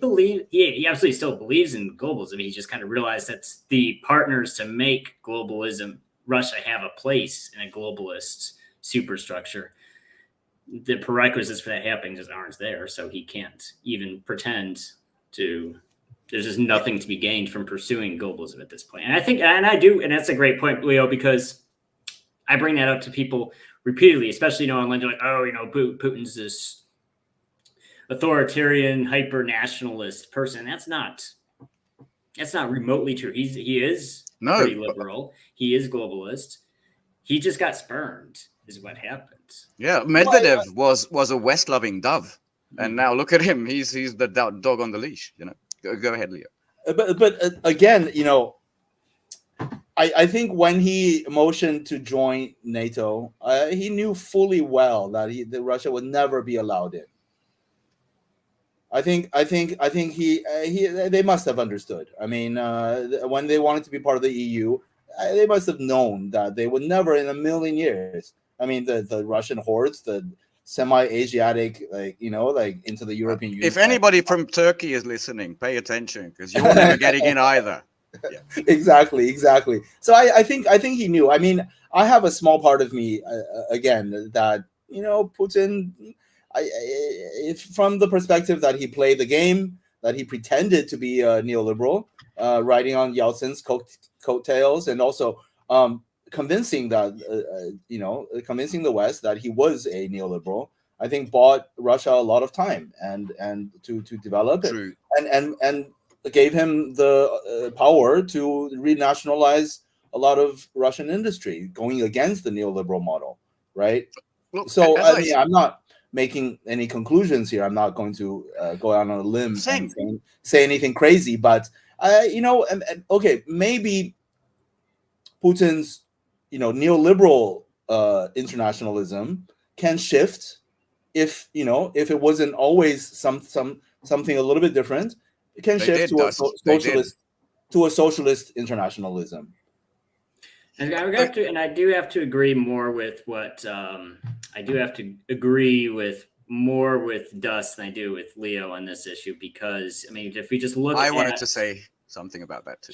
absolutely still believes in globalism. He just kind of realized that the partners to make globalism, Russia, have a place in a globalist superstructure. The prerequisites for that happening just aren't there, so he can't even pretend to. There's just nothing to be gained from pursuing globalism at this point. And I think, and that's a great point, Leo, because I bring that up to people repeatedly, especially online. They're like, Putin's this authoritarian, hyper nationalist person. That's not remotely true. He is pretty liberal. He is globalist. He just got spurned, is what happened. Yeah, Medvedev was a West-loving dove, and now look at him. He's the dog on the leash. Go ahead, Leo. But again, I think when he motioned to join NATO, he knew fully well that Russia would never be allowed in. I think they must have understood. I mean, when they wanted to be part of the EU, they must have known that they would never in a million years. I mean, the Russian hordes, the semi-Asiatic, like into the European Union. If anybody from Turkey is listening, pay attention because you're never getting in either. Yeah. Exactly. So I think he knew. I mean, I have a small part of me again that Putin. If from the perspective that he played the game, that he pretended to be a neoliberal, riding on Yeltsin's coattails, and also convincing convincing the West that he was a neoliberal, I think bought Russia a lot of time and to develop True. it, and gave him the power to renationalize a lot of Russian industry, going against the neoliberal model, right? Look, So as I mean, I'm not making any conclusions here. I'm not going to go out on a limb and say anything crazy, but okay, maybe Putin's neoliberal internationalism can shift if it wasn't always something a little bit different. It can shift to a socialist internationalism. And I do have to agree more with what I do have to agree with more with Dust than I do with Leo on this issue, because I mean, if we just look, I wanted to say something about that too.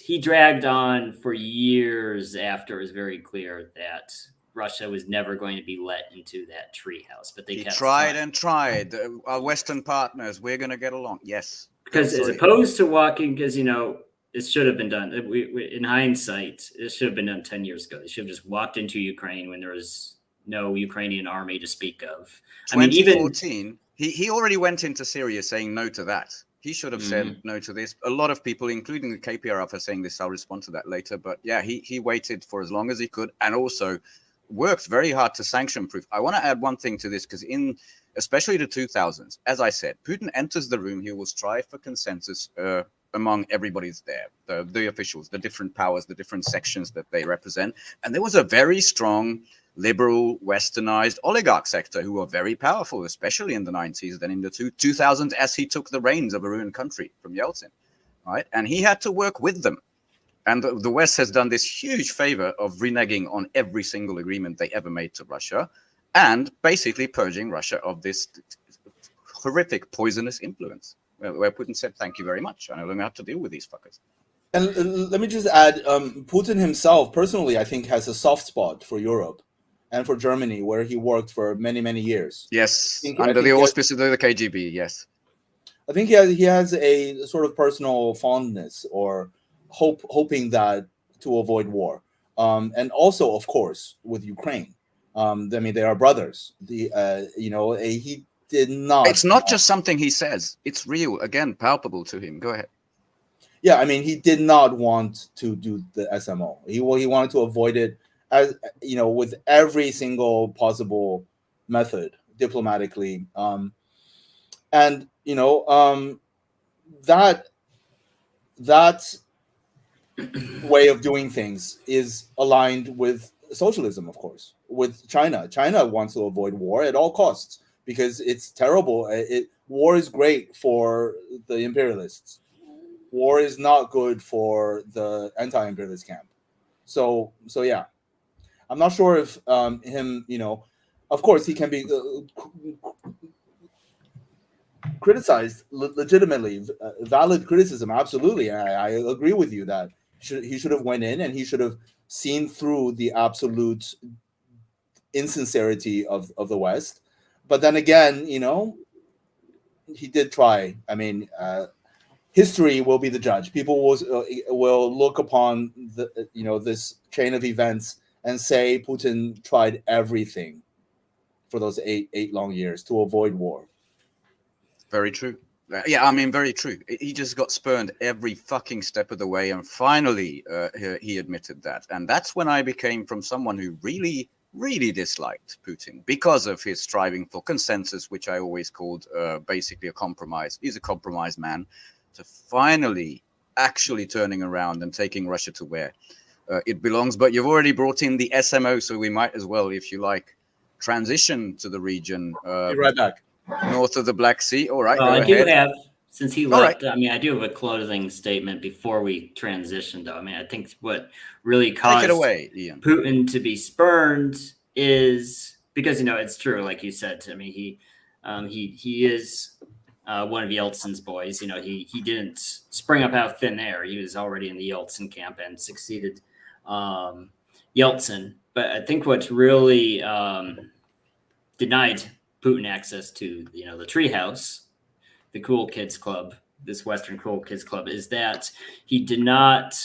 He dragged on for years after it was very clear that Russia was never going to be let into that treehouse, but they kept tried and tried. Our Western partners, we're going to get along. Yes, because as opposed to walking, because it should have been done. In hindsight, it should have been done 10 years ago. They should have just walked into Ukraine when there was no Ukrainian army to speak of. 2014, I mean, he already went into Syria saying no to that. He should have said no to this. A lot of people, including the KPRF, are saying this. I'll respond to that later. But yeah, he waited for as long as he could, and also worked very hard to sanction proof. I want to add one thing to this, because especially the 2000s, as I said, Putin enters the room. He will strive for consensus among everybody's there, the officials, the different powers, the different sections that they represent. And there was a very strong liberal, westernized oligarch sector who were very powerful, especially in the 90s, then in the 2000s, as he took the reins of a ruined country from Yeltsin, right? And he had to work with them. And the West has done this huge favor of reneging on every single agreement they ever made to Russia, and basically purging Russia of this horrific, poisonous influence, where Putin said, thank you very much. I don't have to deal with these fuckers. And let me just add, Putin himself, personally, I think, has a soft spot for Europe and for Germany, where he worked for many, many years. Yes, under the auspices of the KGB, yes. I think he has a sort of personal fondness or hoping that to avoid war. And also, of course, with Ukraine. I mean, they are brothers. He did not. It's not just something he says. It's real, again, palpable to him. Go ahead. Yeah, I mean, he did not want to do the SMO. He wanted to avoid it, as with every single possible method diplomatically. And that way of doing things is aligned with socialism, of course, with China. China wants to avoid war at all costs because it's terrible. War is great for the imperialists. War is not good for the anti-imperialist camp. So yeah, I'm not sure if him, of course he can be criticized legitimately, valid criticism, absolutely. I agree with you that he should have went in and he should have seen through the absolute insincerity of the West. But then again, he did try. I mean, history will be the judge. People will look upon this chain of events and say Putin tried everything for those eight long years to avoid war. Very true. Yeah, I mean, very true. He just got spurned every fucking step of the way, and finally he admitted that. And that's when I became from someone who really, really disliked Putin because of his striving for consensus, which I always called basically a compromise. He's a compromise man, to finally actually turning around and taking Russia to where it belongs. But you've already brought in the SMO, so we might as well, if you like, transition to the region. Be right back. North of the Black Sea. All right. I do have, since he left, right. I mean, I do have a closing statement before we transition, though. I mean, I think what really caused Take it away, Ian. Putin to be spurned is because it's true, like you said. I mean, he is one of Yeltsin's boys. He didn't spring up out of thin air. He was already in the Yeltsin camp and succeeded Yeltsin. But I think what's really denied Putin access to the treehouse, the cool kids club, this Western cool kids club, is that he did not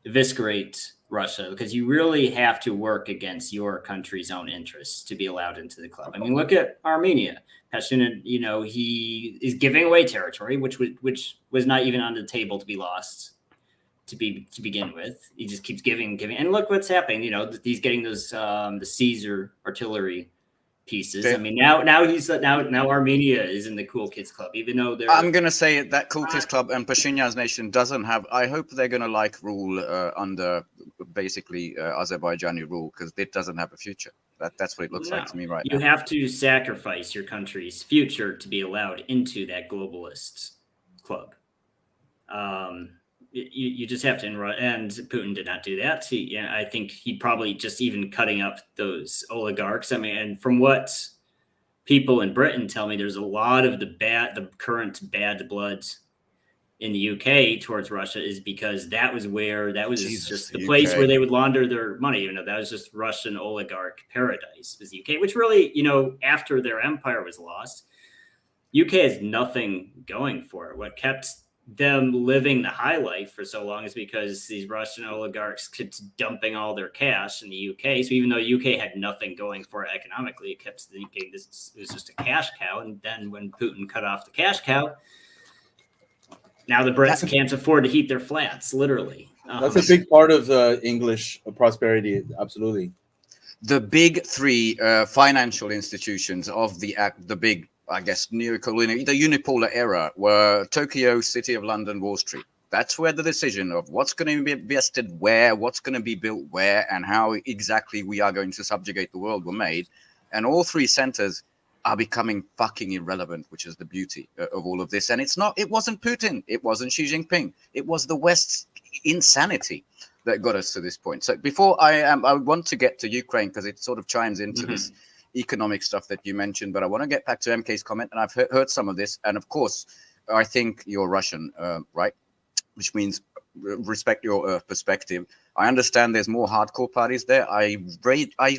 eviscerate Russia, because you really have to work against your country's own interests to be allowed into the club. I mean, look at Armenia. Pashinyan, he is giving away territory, which was not even on the table to be lost to begin with. He just keeps giving, and look what's happening. He's getting those the Caesar artillery pieces. Okay. I mean, now Armenia is in the cool kids club, even though they're. I'm gonna say that cool kids club and Pashinyan's nation doesn't have. I hope they're gonna rule under basically Azerbaijani rule, because it doesn't have a future. That's what it looks like to me right now. You have to sacrifice your country's future to be allowed into that globalist club. You just have to, and Putin did not do that. I think he probably just even cutting up those oligarchs. I mean, and from what people in Britain tell me, there's a lot of the current bad blood in the UK towards Russia is because that was just the place where they would launder their money. That was just Russian oligarch paradise, was the UK, which really, after their empire was lost, UK has nothing going for it. What kept them living the high life for so long is because these Russian oligarchs kept dumping all their cash in the UK. So even though UK had nothing going for it economically, it kept thinking this was just a cash cow. And then when Putin cut off the cash cow, now the Brits can't afford to heat their flats, literally. That's a big part of the English prosperity, absolutely. The big three financial institutions of the big, I guess, neocolonial, the unipolar era were Tokyo, City of London, Wall Street. That's where the decision of what's going to be invested where, what's going to be built where, and how exactly we are going to subjugate the world were made. And all three centers are becoming fucking irrelevant, which is the beauty of all of this. And it wasn't Putin. It wasn't Xi Jinping. It was the West's insanity that got us to this point. So before I want to get to Ukraine, because it sort of chimes into this economic stuff that you mentioned, but I want to get back to MK's comment, and I've heard some of this, and of course I think you're Russian, right, which means respect your perspective. I understand there's more hardcore parties there. I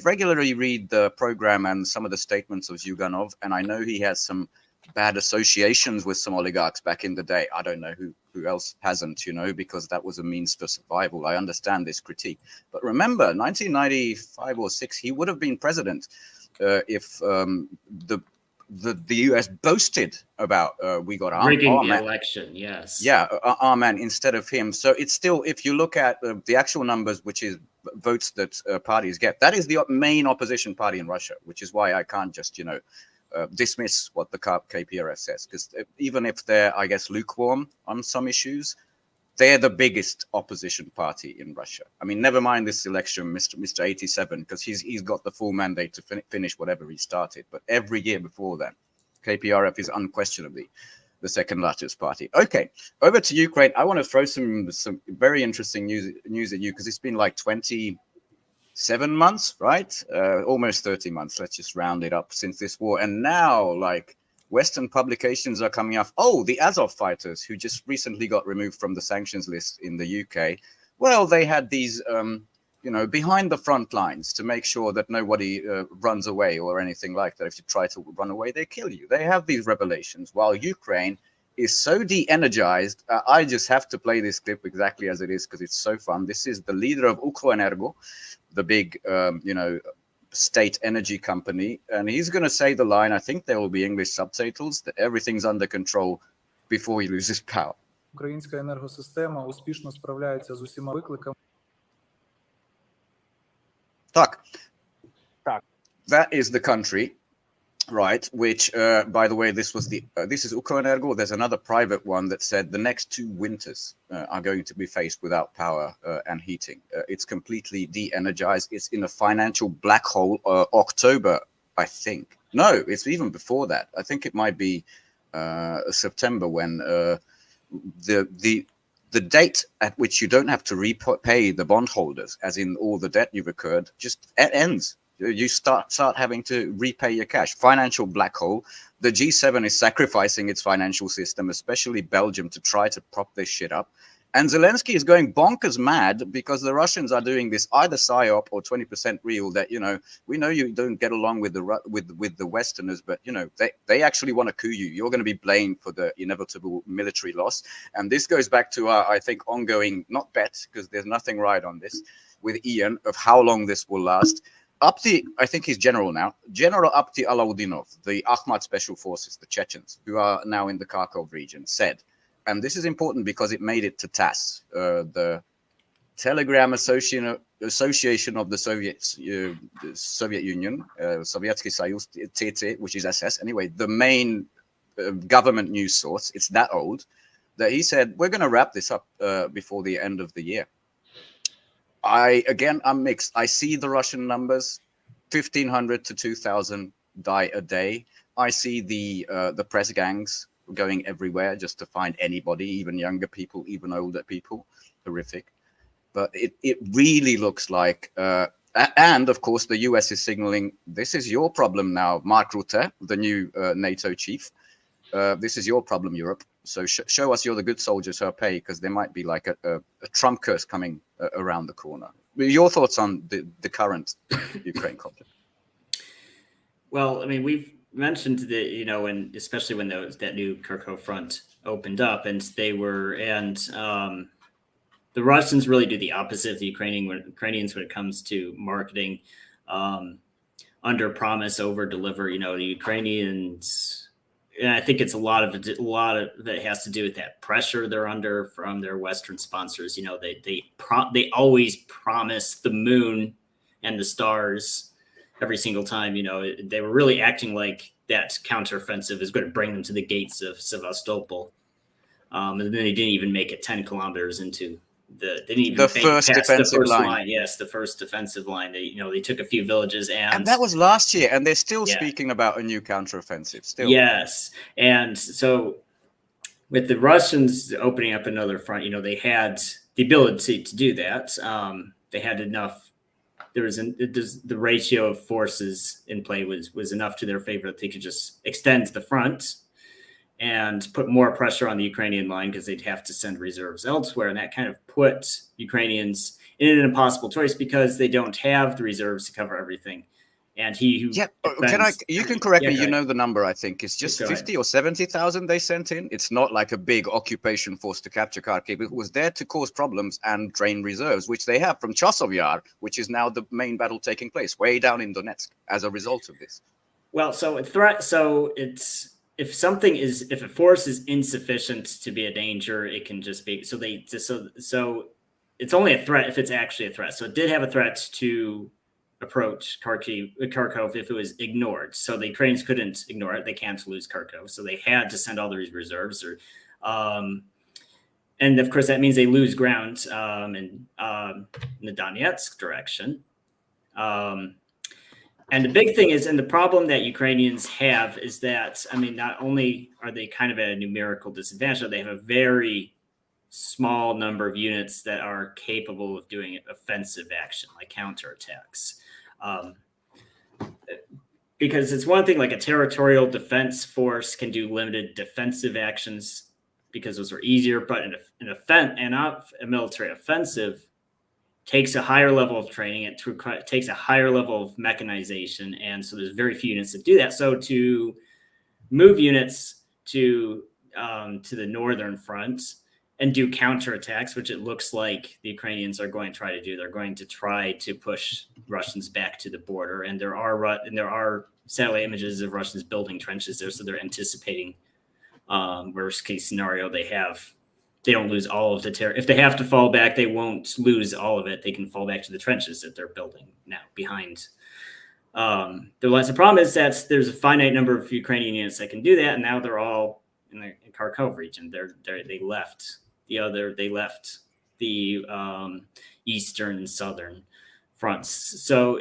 regularly read the program and some of the statements of Zyuganov, and I know he has some bad associations with some oligarchs back in the day. I don't know who else hasn't, because that was a means for survival. I understand this critique, but remember 1995 or 6, he would have been president if the US boasted about we got rigging the election. Yes. Yeah, our man instead of him. So it's still, if you look at the actual numbers, which is votes that parties get, that is the main opposition party in Russia, which is why I can't just dismiss what the KPRF says, because even if they're, I guess, lukewarm on some issues, they're the biggest opposition party in Russia. I mean, never mind this election, Mr. 87, because he's got the full mandate to finish whatever he started. But every year before that, KPRF is unquestionably the second largest party. Okay, over to Ukraine. I want to throw some very interesting news at you, because it's been like 27 months, right? Almost 30 months. Let's just round it up since this war. And now, Western publications are coming off. Oh, the Azov fighters who just recently got removed from the sanctions list in the UK. Well, they had these, behind the front lines to make sure that nobody runs away or anything like that. If you try to run away, they kill you. They have these revelations, while Ukraine is so de-energized. I just have to play this clip exactly as it is, because it's so fun. This is the leader of Ukrenergo, the big, state energy company, and he's going to say the line, I think there will be English subtitles, that everything's under control before he loses power. Українська енергосистема успішно справляється з усіма викликами. Так. That is the country, right, which, by the way, this is Ukrenergo. There's another private one that said the next 2 winters are going to be faced without power and heating. It's completely de-energized. It's in a financial black hole. October, I think. No, it's even before that. I think it might be September, when the the date at which you don't have to repay the bondholders, as in all the debt you've incurred, just ends. You start having to repay your cash. Financial black hole. The G7 is sacrificing its financial system, especially Belgium, to try to prop this shit up. And Zelensky is going bonkers mad because the Russians are doing this either psyop or 20% real that, we know you don't get along with the Westerners, but, they actually want to coup you. You're going to be blamed for the inevitable military loss. And this goes back to our, I think, ongoing, not bet, because there's nothing right on this, with Ian, of how long this will last. I think he's general now, General Apti Alaudinov, the Akhmat Special Forces, the Chechens, who are now in the Kharkov region, said, and this is important because it made it to TASS, the Telegram Association of the Soviet Union, Sovietsky Soyuz, TT, which is SS. Anyway, the main government news source, it's that old, that he said, we're going to wrap this up before the end of the year. I'm mixed. I see the Russian numbers, 1,500 to 2,000 die a day. I see the press gangs going everywhere just to find anybody, even younger people, even older people. Horrific. But it really looks like, and of course, the US is signaling, this is your problem now, Mark Rutte, the new NATO chief. This is your problem, Europe. So show us you're the good soldiers who are paid, because there might be like a Trump curse coming around the corner. Your thoughts on the current Ukraine conflict? Well, I mean, we've mentioned that, and especially when that new Kharkov front opened up, and the Russians really do the opposite of the Ukrainians when it comes to marketing, under promise, over deliver. The Ukrainians, and I think it's a lot of that has to do with that pressure they're under from their Western sponsors. They always promise the moon and the stars every single time. They were really acting like that counteroffensive is going to bring them to the gates of Sevastopol, and then they didn't even make it 10 kilometers into they didn't even the first defensive line. Yes, the first defensive line. They took a few villages, and that was last year, and they're still speaking about a new counteroffensive. Still, yes, and so with the Russians opening up another front, they had the ability to do that. They had enough. The ratio of forces in play was enough to their favor that they could just extend the front and put more pressure on the Ukrainian line, because they'd have to send reserves elsewhere. And that kind of put Ukrainians in an impossible choice, because they don't have the reserves to cover everything. And you can correct me, the number, I think it's just 50 or 70,000 they sent in. It's not like a big occupation force to capture Kharkiv. It was there to cause problems and drain reserves, which they have from Chasov Yar, which is now the main battle taking place way down in Donetsk as a result of this. Well, if a force is insufficient to be a danger, it can just be. So it's only a threat if it's actually a threat. So it did have a threat to approach Kharkov if it was ignored. So the Ukrainians couldn't ignore it. They can't lose Kharkov. So they had to send all these reserves. And of course, that means they lose ground in the Donetsk direction. And the big thing is, and the problem that Ukrainians have is that, not only are they kind of at a numerical disadvantage, but they have a very small number of units that are capable of doing offensive action, like counterattacks. Because it's one thing, like a territorial defense force can do limited defensive actions because those are easier, but a military offensive takes a higher level of training. It takes a higher level of mechanization. And so there's very few units that do that. So to move units to the northern front and do counterattacks, which it looks like the Ukrainians are going to try to do, they're going to try to push Russians back to the border. And there are satellite images of Russians building trenches there. So they're anticipating worst case scenario. They don't lose all of the territory. If they have to fall back, they won't lose all of it. They can fall back to the trenches that they're building now behind the lines. The problem is that there's a finite number of Ukrainian units that can do that, and now they're all in the Kharkov region. They left the eastern and southern fronts. So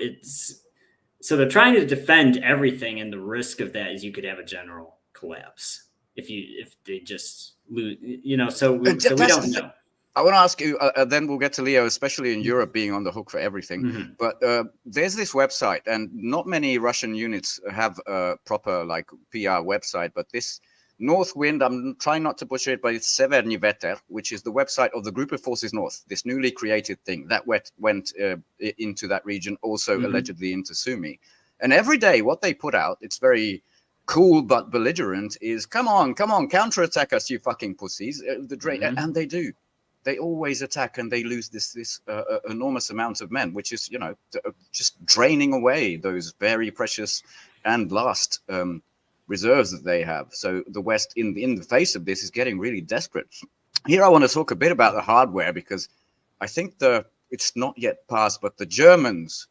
they're trying to defend everything, and the risk of that is you could have a general collapse if they just lose, so we don't know. I want to ask you, then we'll get to Leo, especially in Europe being on the hook for everything. Mhm. But there's this website, and not many Russian units have a proper like PR website. But this North Wind, I'm trying not to butcher it, but it's Severny Veter, which is the website of the Group of Forces North, this newly created thing that went into that region, also allegedly into Sumy. And every day, what they put out, it's very cool but belligerent, is come on, counterattack us, you fucking pussies. And they do. They always attack, and they lose this enormous amount of men, which is, just draining away those very precious and last reserves that they have. So the West, in the face of this, is getting really desperate. Here, I want to talk a bit about the hardware, because I think it's not yet passed, but the Germans.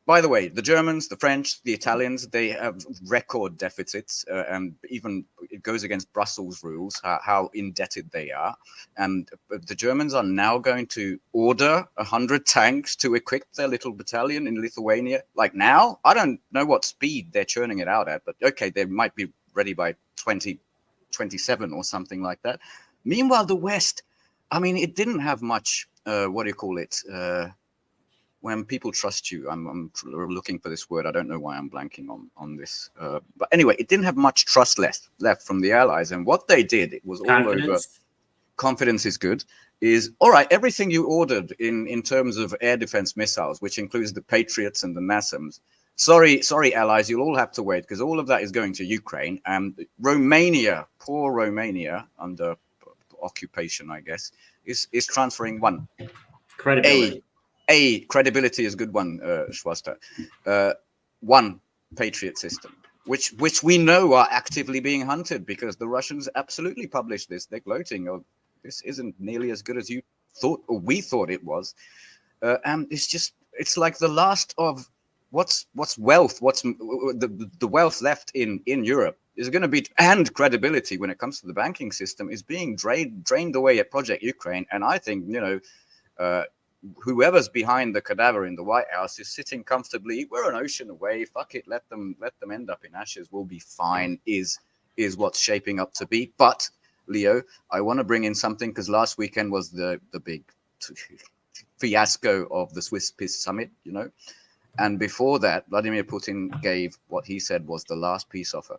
By the way, the Germans, the French, the Italians, they have record deficits, and even it goes against Brussels rules, how indebted they are. And the Germans are now going to order 100 tanks to equip their little battalion in Lithuania. Like now, I don't know what speed they're churning it out at, but okay, they might be ready by 2027 or something like that. Meanwhile, the West, I mean, it didn't have much, when people trust you. I'm looking for this word. I don't know why I'm blanking on this. But anyway, it didn't have much trust left from the Allies. And what they did, it was all over. Confidence is good. Is all right. Everything you ordered in terms of air defense missiles, which includes the Patriots and the NASAMS. Sorry, Allies, you'll all have to wait, because all of that is going to Ukraine. And Romania, poor Romania, under occupation, I guess, is transferring one. Credibility. Credibility is a good one, Schwaster. One Patriot system, which we know are actively being hunted, because the Russians absolutely publish this. They're gloating, oh, this isn't nearly as good as you thought, or we thought it was. And it's like the last of what's wealth, what's the wealth left in Europe is going to be, and credibility when it comes to the banking system is being drained away at Project Ukraine. And I think, whoever's behind the cadaver in the White House is sitting comfortably. We're an ocean away. Fuck it. Let them end up in ashes. We'll be fine. Is what's shaping up to be. But Leo, I want to bring in something, because last weekend was the big fiasco of the Swiss Peace Summit, and before that, Vladimir Putin gave what he said was the last peace offer.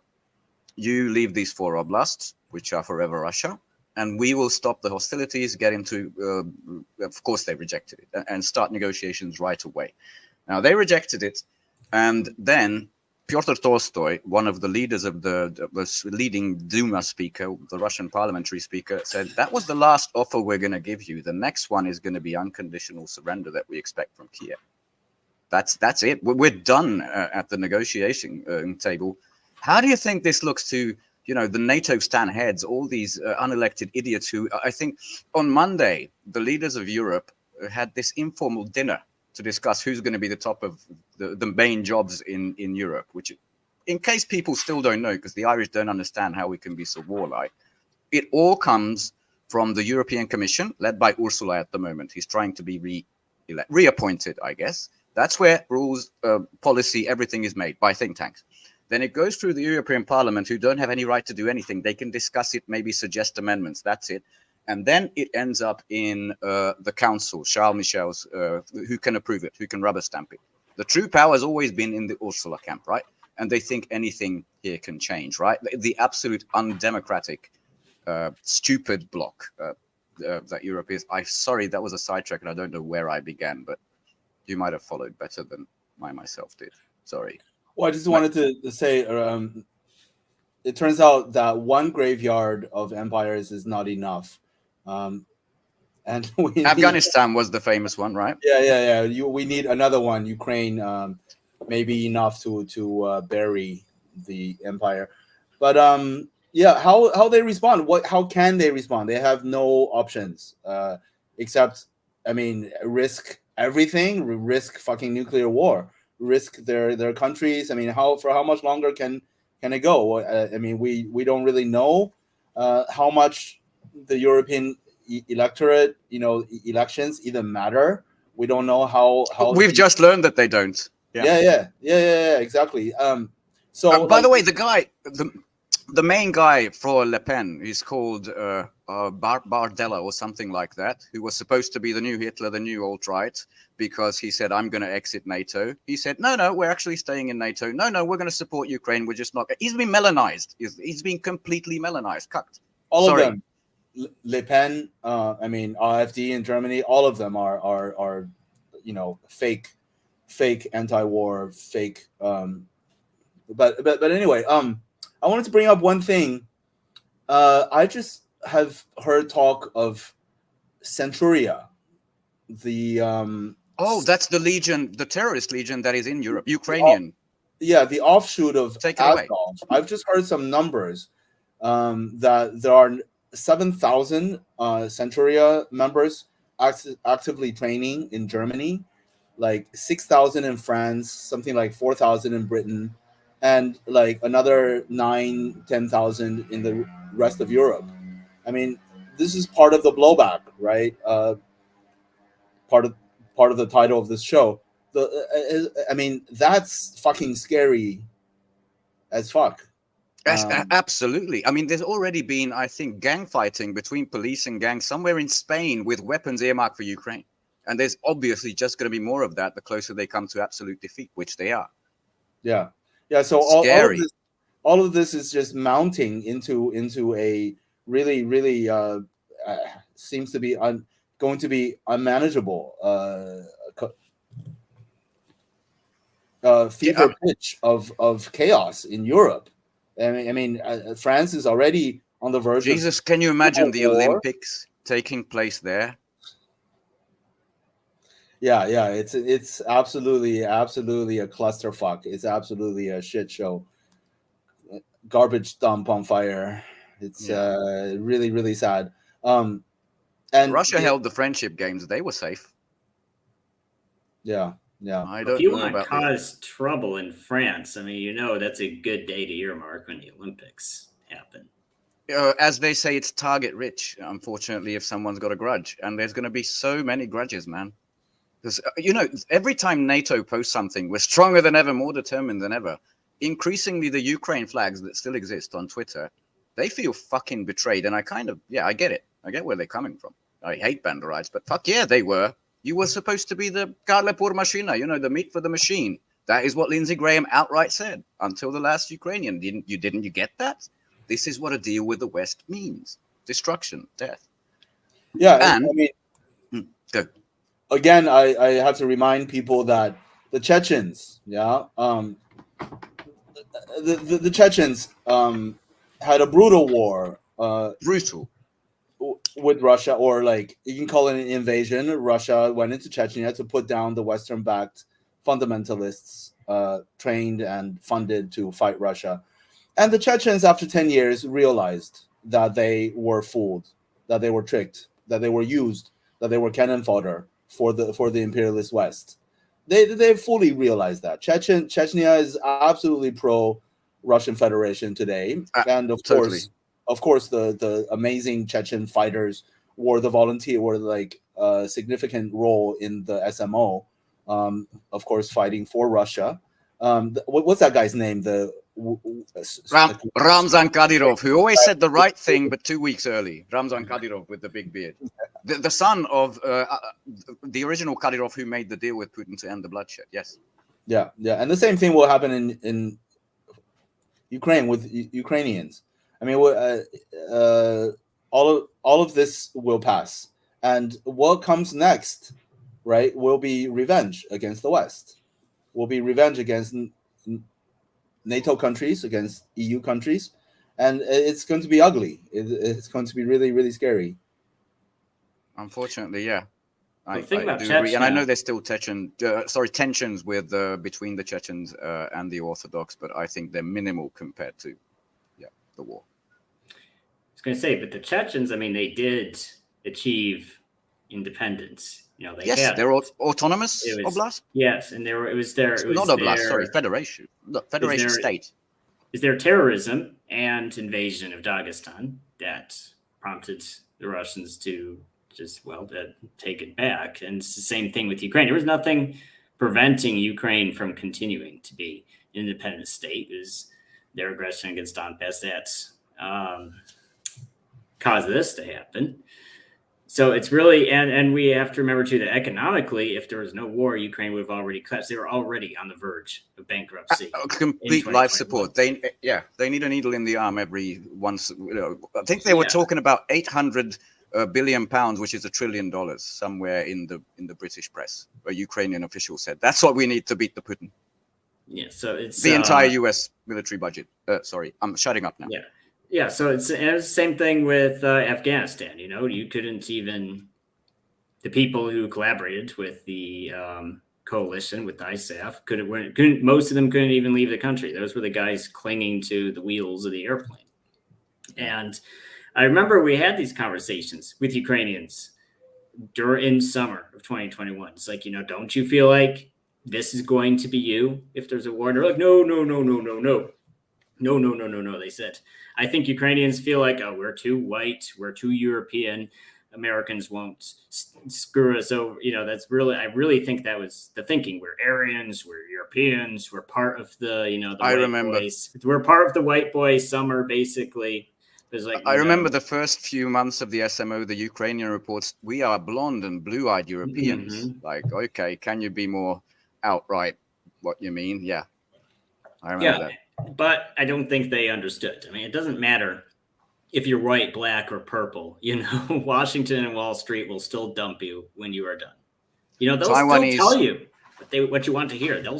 You leave these 4 oblasts, which are forever Russia, and we will stop the hostilities, get into, of course, they rejected it, and start negotiations right away. Now, they rejected it, and then Pyotr Tolstoy, one of the leaders of the leading Duma speaker, the Russian parliamentary speaker, said, that was the last offer we're going to give you. The next one is going to be unconditional surrender that we expect from Kiev. That's it. We're done at the negotiation table. How do you think this looks to the NATO stan heads, all these unelected idiots who, I think on Monday, the leaders of Europe had this informal dinner to discuss who's going to be the top of the main jobs in Europe, which, in case people still don't know, because the Irish don't understand how we can be so warlike, it all comes from the European Commission, led by Ursula at the moment. He's trying to be reappointed, I guess. That's where rules, policy, everything is made by think tanks. Then it goes through the European Parliament, who don't have any right to do anything. They can discuss it, maybe suggest amendments. That's it. And then it ends up in the council, Charles Michel's, who can approve it, who can rubber stamp it. The true power has always been in the Ursula camp, right? And they think anything here can change, right? The absolute undemocratic, stupid bloc that Europe is. Sorry, that was a sidetrack, and I don't know where I began, but you might have followed better than I myself did. Sorry. Well, I just wanted to say, it turns out that one graveyard of empires is not enough. And Afghanistan was the famous one, right? Yeah. We need another one. Ukraine, maybe enough to bury the empire. But how they respond? How can they respond? They have no options except, risk everything, risk fucking nuclear war, risk their countries. For how much longer can it go? We don't really know how much the European electorate, elections even matter. We don't know how we've just learned that they don't. Yeah, exactly. So by the way, the guy, the main guy for Le Pen is called Bardella or something like that, who was supposed to be the new Hitler, the new alt-right, because he said, I'm going to exit NATO. He said, no, we're actually staying in NATO. No, we're going to support Ukraine. We're just not. He's been melanized. He's been completely melanized, cucked. All Sorry. of them. Le Pen, I mean, AfD in Germany, all of them are fake anti-war, fake. But anyway, I wanted to bring up one thing. I just have heard talk of Centuria, the that's the legion, the terrorist legion that is in Europe, Ukrainian. The offshoot of Take it away. Azov. I've just heard some numbers that there are 7,000 Centuria members actively training in Germany, like 6,000 in France, something like 4,000 in Britain, and like another 10,000 in the rest of Europe. I mean, this is part of the blowback, right? Part of the title of this show. I mean, that's fucking scary as fuck. Absolutely. I mean, there's already been, I think, gang fighting between police and gangs somewhere in Spain with weapons earmarked for Ukraine. And there's obviously just going to be more of that the closer they come to absolute defeat, which they are. Yeah. So all of this is just mounting into a really, really seems to be going to be unmanageable fever pitch of chaos in Europe. I mean, France is already on the verge. Jesus, can you imagine the Olympics taking place there? Yeah, it's absolutely a clusterfuck. It's absolutely a shit show. Garbage dump on fire. It's really, really sad. And Russia held the friendship games. They were safe. Yeah. I don't if you know want to about cause trouble in France, I mean, that's a good day to earmark when the Olympics happen. As they say, it's target rich, unfortunately, if someone's got a grudge. And there's going to be so many grudges, man. Because, every time NATO posts something, we're stronger than ever, more determined than ever. Increasingly, the Ukraine flags that still exist on Twitter, they feel fucking betrayed. And I get it. I get where they're coming from. I hate Banderites, but fuck yeah, they were. You were supposed to be the carne por machina, the meat for the machine. That is what Lindsey Graham outright said until the last Ukrainian. You get that? This is what a deal with the West means. Destruction, death. Yeah, and I mean, go. Again, I have to remind people that the Chechens, the Chechens had a brutal war. Brutal. With Russia, or like you can call it an invasion. Russia went into Chechnya to put down the Western-backed fundamentalists trained and funded to fight Russia. And the Chechens, after 10 years, realized that they were fooled, that they were tricked, that they were used, that they were cannon fodder for the imperialist West. They fully realized that. Chechnya is absolutely pro-Russian Federation today, and of course, the amazing Chechen fighters were like a significant role in the SMO. Of course, fighting for Russia. What's that guy's name? Ramzan Kadyrov, who always said the right thing, but 2 weeks early. Ramzan Kadyrov with the big beard. The son of the original Kadyrov who made the deal with Putin to end the bloodshed. Yes. Yeah. And the same thing will happen in Ukraine with Ukrainians. I mean, all of this will pass. And what comes next, right, will be revenge against the West. Will be revenge against NATO countries, against EU countries, and it's going to be ugly. It's going to be really, really scary. Unfortunately, yeah. I do agree. And I know there's still tensions with between the Chechens and the Orthodox, but I think they're minimal compared to the war. I was going to say, but the Chechens, I mean, they did achieve independence. They're autonomous oblast. Yes, and Federation. Look, federation state. Is there terrorism and invasion of Dagestan that prompted the Russians to take it back? And it's the same thing with Ukraine. There was nothing preventing Ukraine from continuing to be an independent state. It was their aggression against Donbass that caused this to happen. So it's really, and we have to remember too that economically, if there was no war, Ukraine would have already collapsed. They were already on the verge of bankruptcy. Complete life support. They need a needle in the arm every once. I think they were talking about 800 billion pounds, which is $1 trillion, somewhere in the British press. A Ukrainian official said that's what we need to beat the Putin. Yeah, so it's the entire U.S. military budget. Sorry, I'm shutting up now. Yeah. So it's the same thing with Afghanistan. You couldn't even the people who collaborated with the coalition with ISAF couldn't. Most of them couldn't even leave the country. Those were the guys clinging to the wheels of the airplane. And I remember we had these conversations with Ukrainians in summer of 2021. It's like, don't you feel like this is going to be you if there's a war? And they're like, no. They said, I think Ukrainians feel like, oh, we're too white, we're too European. Americans won't screw us over. That's really, I really think that was the thinking. We're Aryans, we're Europeans, we're part of the, the I white remember. boys. We're part of the white boy summer, basically. I remember the first few months of the SMO, the Ukrainian reports, we are blonde and blue-eyed Europeans. Mm-hmm. Like, okay, can you be more outright what you mean? Yeah, I remember that. But I don't think they understood. I mean, it doesn't matter if you're white, black, or purple. Washington and Wall Street will still dump you when you are done. They'll Taiwanese... still tell you what you want to hear. They'll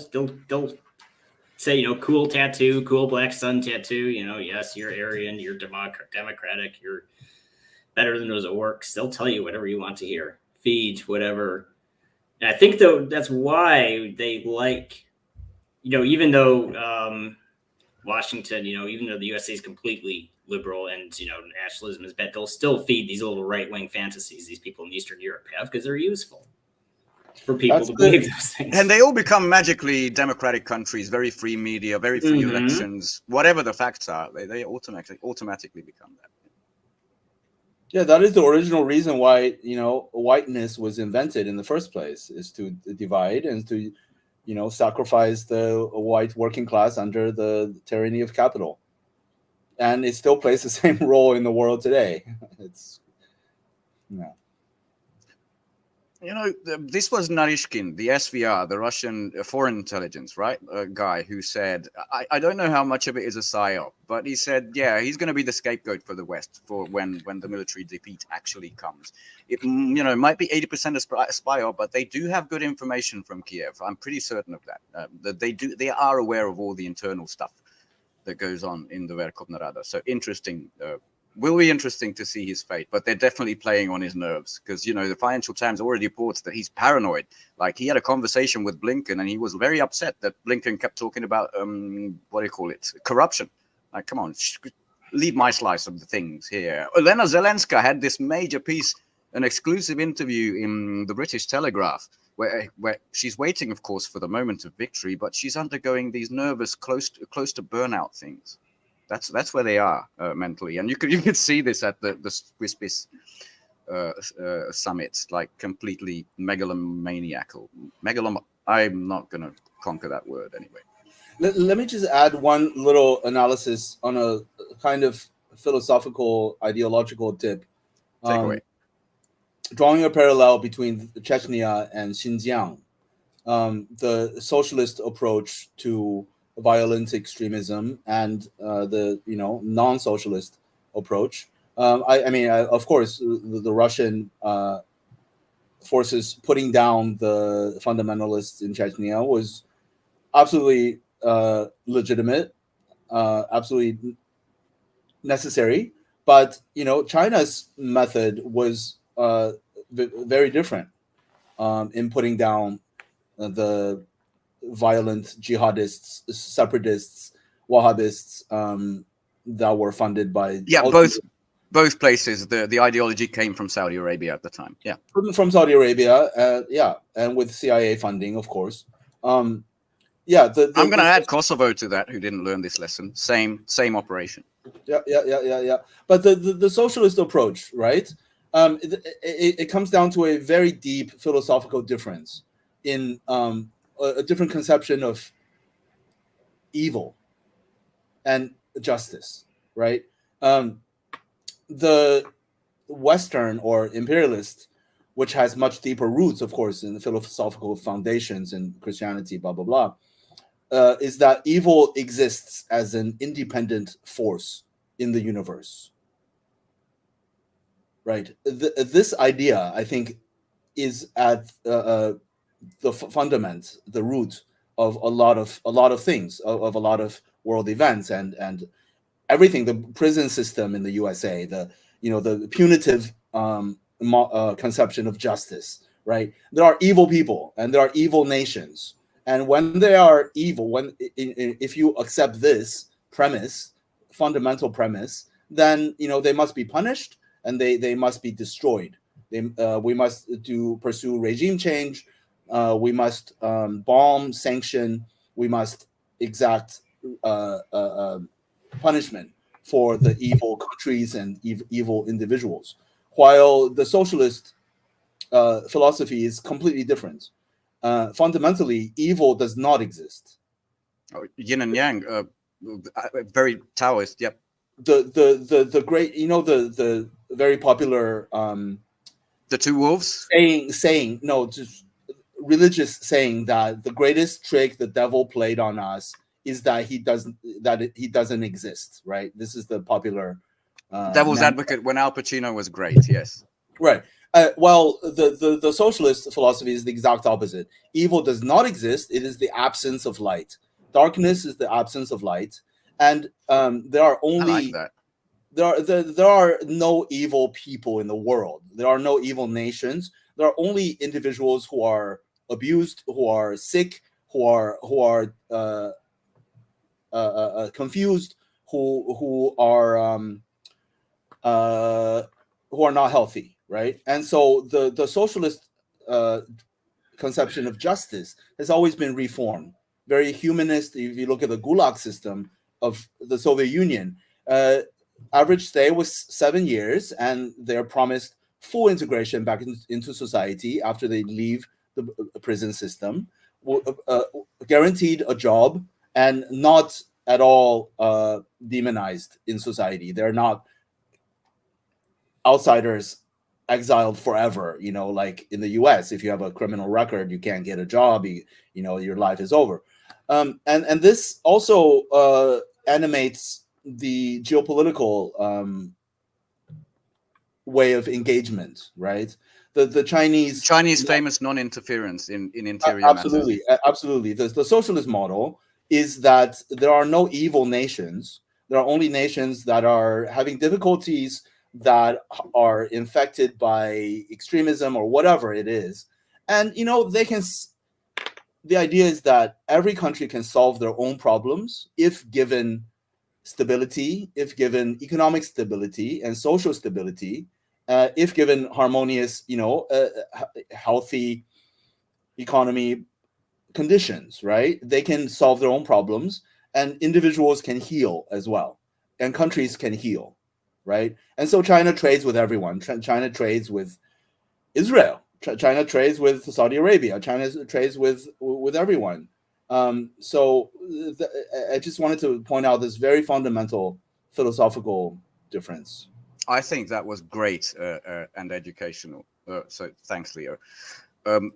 say, cool tattoo, cool black sun tattoo. Yes, you're Aryan, you're democratic, you're better than those orcs. They'll tell you whatever you want to hear. Feed, whatever. And I think, though, that's why they like, even though Washington, even though the USA is completely liberal and, nationalism is bad, they'll still feed these little right-wing fantasies these people in Eastern Europe have because they're useful for people to believe those things. And they all become magically democratic countries, very free media, very free elections, whatever the facts are, they automatically become that. Yeah, that is the original reason why, whiteness was invented in the first place, is to divide and to, sacrifice the white working class under the tyranny of capital. And it still plays the same role in the world today. It's, this was Narishkin, the SVR, the Russian foreign intelligence, right? Guy who said, I don't know how much of it is a psyop, but he said, yeah, he's going to be the scapegoat for the West for when the military defeat actually comes. It might be 80% a psyop, but they do have good information from Kiev. I'm pretty certain of that. They are aware of all the internal stuff that goes on in the Verkhovna Rada. So interesting. Will be interesting to see his fate, but they're definitely playing on his nerves because, the Financial Times already reports that he's paranoid. Like, he had a conversation with Blinken and he was very upset that Blinken kept talking about, corruption. Like, come on, leave my slice of the things here. Olena Zelenska had this major piece, an exclusive interview in the British Telegraph, where she's waiting, of course, for the moment of victory, but she's undergoing these nervous, close to burnout things. That's where they are mentally, and you could see this at the Swiss summit, like completely megalomaniacal. I'm not going to conquer that word anyway. Let me just add one little analysis on a kind of philosophical, ideological tip. Take away. Drawing a parallel between Chechnya and Xinjiang, the socialist approach to violent extremism and the non-socialist approach. Of course, the Russian forces putting down the fundamentalists in Chechnya was absolutely legitimate, absolutely necessary. But China's method was very different in putting down the violent jihadists, separatists, Wahhabists that were funded by both places. The ideology came from Saudi Arabia at the time. Yeah, from Saudi Arabia. And with CIA funding, of course. I'm going to add Kosovo to that, who didn't learn this lesson. Same operation. Yeah. But the socialist approach, right? It comes down to a very deep philosophical difference in a different conception of evil. and justice, right? The Western or imperialist, which has much deeper roots, of course, in the philosophical foundations in Christianity, blah blah blah, is that evil exists as an independent force in the universe, right? This idea, I think, is at the fundament, the root of a lot of things, of a lot of world events, and everything. The prison system in the USA, the punitive conception of justice, right? There are evil people and there are evil nations, and when they are evil, if you accept this premise, fundamental premise, then they must be punished and they must be destroyed. We must pursue regime change. We must bomb, sanction. We must exact punishment for the evil countries and evil individuals. While the socialist philosophy is completely different. Fundamentally, evil does not exist. Oh, yin and yang, very Taoist. Yep. The great, the very popular the two wolves saying no, just religious saying that the greatest trick the devil played on us is that he doesn't exist, right? This is the popular devil's advocate when Al Pacino was great. Yes, right. Well, the socialist philosophy is the exact opposite. Evil does not exist. It is the absence of light. Darkness is the absence of light, and there are only I like that. There are no evil people in the world. There are no evil nations. There are only individuals who are abused, who are sick, who are confused, who are not healthy, right? And so the socialist conception of justice has always been reformed, very humanist. If you look at the Gulag system of the Soviet Union, average stay was 7 years, and they're promised full integration back into society after they leave the prison system, guaranteed a job, and not at all demonized in society. They're not outsiders exiled forever, like in the US. If you have a criminal record, you can't get a job, your life is over. And this also animates the geopolitical way of engagement, right? The Chinese famous non-interference in interior matters. Absolutely. The socialist model is that there are no evil nations. There are only nations that are having difficulties, that are infected by extremism or whatever it is. And, the idea is that every country can solve their own problems if given stability, if given economic stability and social stability, if given harmonious, healthy economy conditions, right? They can solve their own problems, and individuals can heal as well, and countries can heal, right? And so China trades with everyone. China trades with Israel. China trades with Saudi Arabia. China trades with everyone. So I just wanted to point out this very fundamental philosophical difference. I think that was great and educational. So thanks, Leo.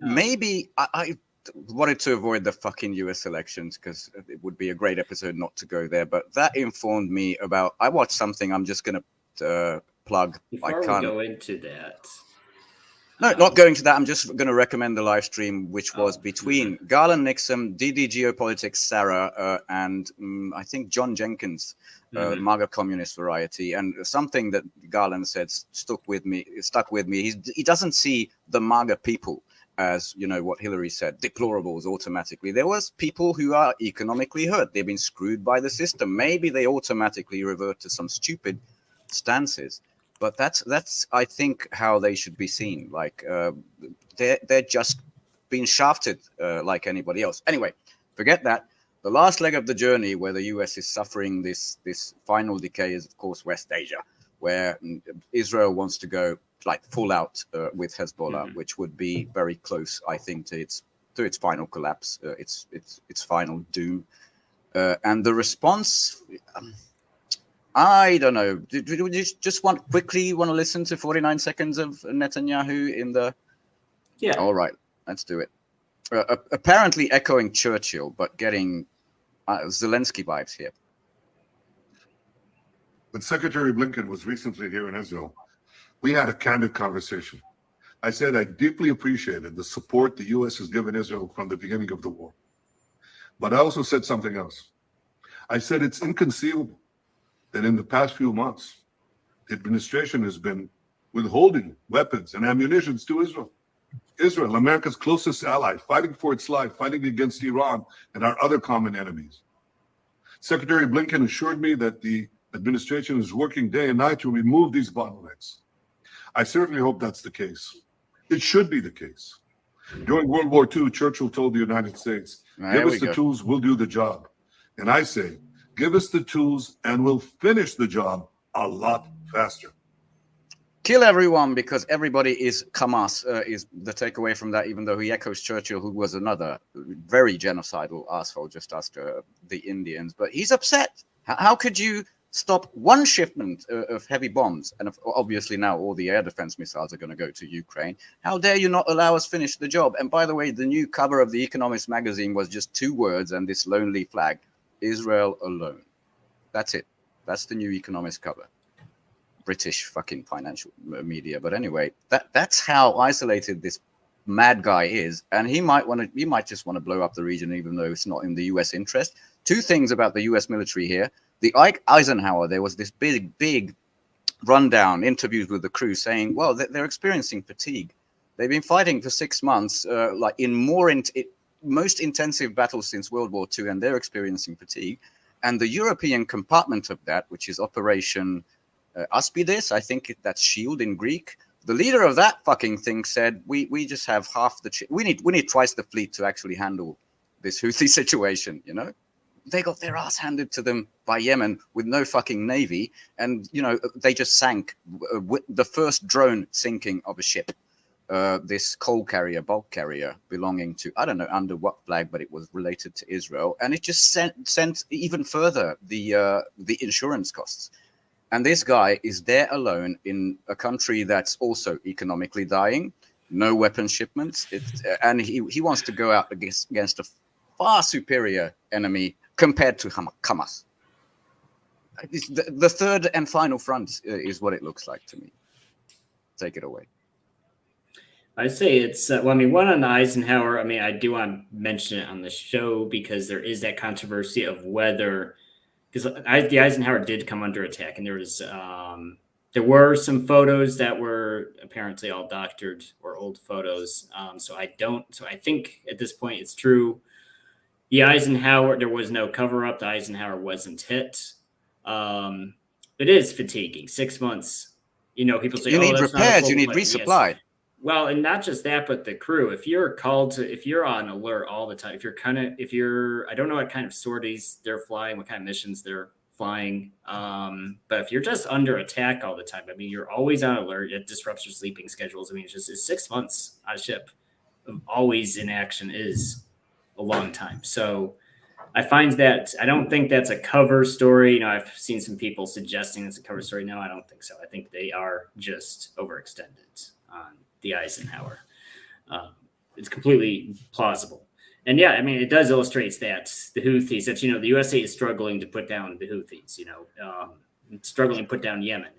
Maybe I wanted to avoid the fucking US elections because it would be a great episode not to go there. But that informed me about. I watched something. I'm just going to plug. Before we go into that. No, not going to that. I'm just going to recommend the live stream, which was between Garland Nixon, DD Geopolitics Sarah, and I think John Jenkins, MAGA communist variety. And something that Garland said stuck with me. He doesn't see the MAGA people as, what Hillary said, deplorables automatically. There was people who are economically hurt. They've been screwed by the system. Maybe they automatically revert to some stupid stances. But that's I think how they should be seen. Like they're just being shafted like anybody else. Anyway, forget that. The last leg of the journey where the US is suffering this final decay is, of course, West Asia, where Israel wants to go like full out with Hezbollah, which would be very close, I think, to its final collapse, its final doom. And the response, I don't know. Do you just want to listen to 49 seconds of Netanyahu in the... Yeah. All right, let's do it. Apparently echoing Churchill, but getting Zelensky vibes here. When Secretary Blinken was recently here in Israel, we had a candid conversation. I said I deeply appreciated the support the U.S. has given Israel from the beginning of the war. But I also said something else. I said it's inconceivable that in the past few months, the administration has been withholding weapons and ammunition to Israel. Israel, America's closest ally, fighting for its life, fighting against Iran and our other common enemies. Secretary Blinken assured me that the administration is working day and night to remove these bottlenecks. I certainly hope that's the case. It should be the case. During World War II, Churchill told the United States, give us the tools, we'll do the job. And I say, give us the tools and we'll finish the job a lot faster. Kill everyone because everybody is Hamas is the takeaway from that, even though he echoes Churchill, who was another very genocidal asshole just after the Indians. But he's upset. How could you stop one shipment of heavy bombs? And obviously now all the air defense missiles are going to go to Ukraine. How dare you not allow us finish the job? And by the way, the new cover of The Economist magazine was just 2 words and this lonely flag, Israel alone. That's it. That's the new Economist cover. British fucking financial media. But anyway, that's how isolated this mad guy is. And he might just want to blow up the region, even though it's not in the US interest. 2 things about the US military here. The Eisenhower, there was this big rundown interviews with the crew saying, well, they're experiencing fatigue. They've been fighting for 6 months, like in most intensive battles since World War II, and they're experiencing fatigue. And the European compartment of that, which is Operation Aspides, I think that's shield in Greek. The leader of that fucking thing said, we just have half the... we need twice the fleet to actually handle this Houthi situation, you know? They got their ass handed to them by Yemen with no fucking navy. And, you know, they just sank the first drone sinking of a ship. This coal carrier, bulk carrier belonging to, I don't know under what flag, but it was related to Israel. And it just sent even further the insurance costs. And this guy is there alone in a country that's also economically dying, no weapon shipments. And he wants to go out against a far superior enemy compared to Hamas. The third and final front is what it looks like to me. Take it away. I say it's, well, I mean, one on the Eisenhower, I mean, I do want to mention it on the show because there is that controversy of whether, because the Eisenhower did come under attack, and there were some photos that were apparently all doctored or old photos. So I think at this point it's true. The Eisenhower, there was no cover up. The Eisenhower wasn't hit. It is fatiguing. 6 months. You know, people say, you need repairs, you need resupply. Yes. Well, and not just that, but the crew. If you're on alert all the time, I don't know what kind of sorties they're flying, what kind of missions they're flying. But if you're just under attack all the time, I mean, you're always on alert. It disrupts your sleeping schedules. I mean, it's 6 months on a ship of always in action is a long time. So I find that I don't think that's a cover story. You know, I've seen some people suggesting it's a cover story. No, I don't think so. I think they are just overextended on the Eisenhower. It's completely plausible. And yeah, I mean, it does illustrate that the Houthis, that, you know, the USA is struggling to put down the Houthis, you know, struggling to put down Yemen.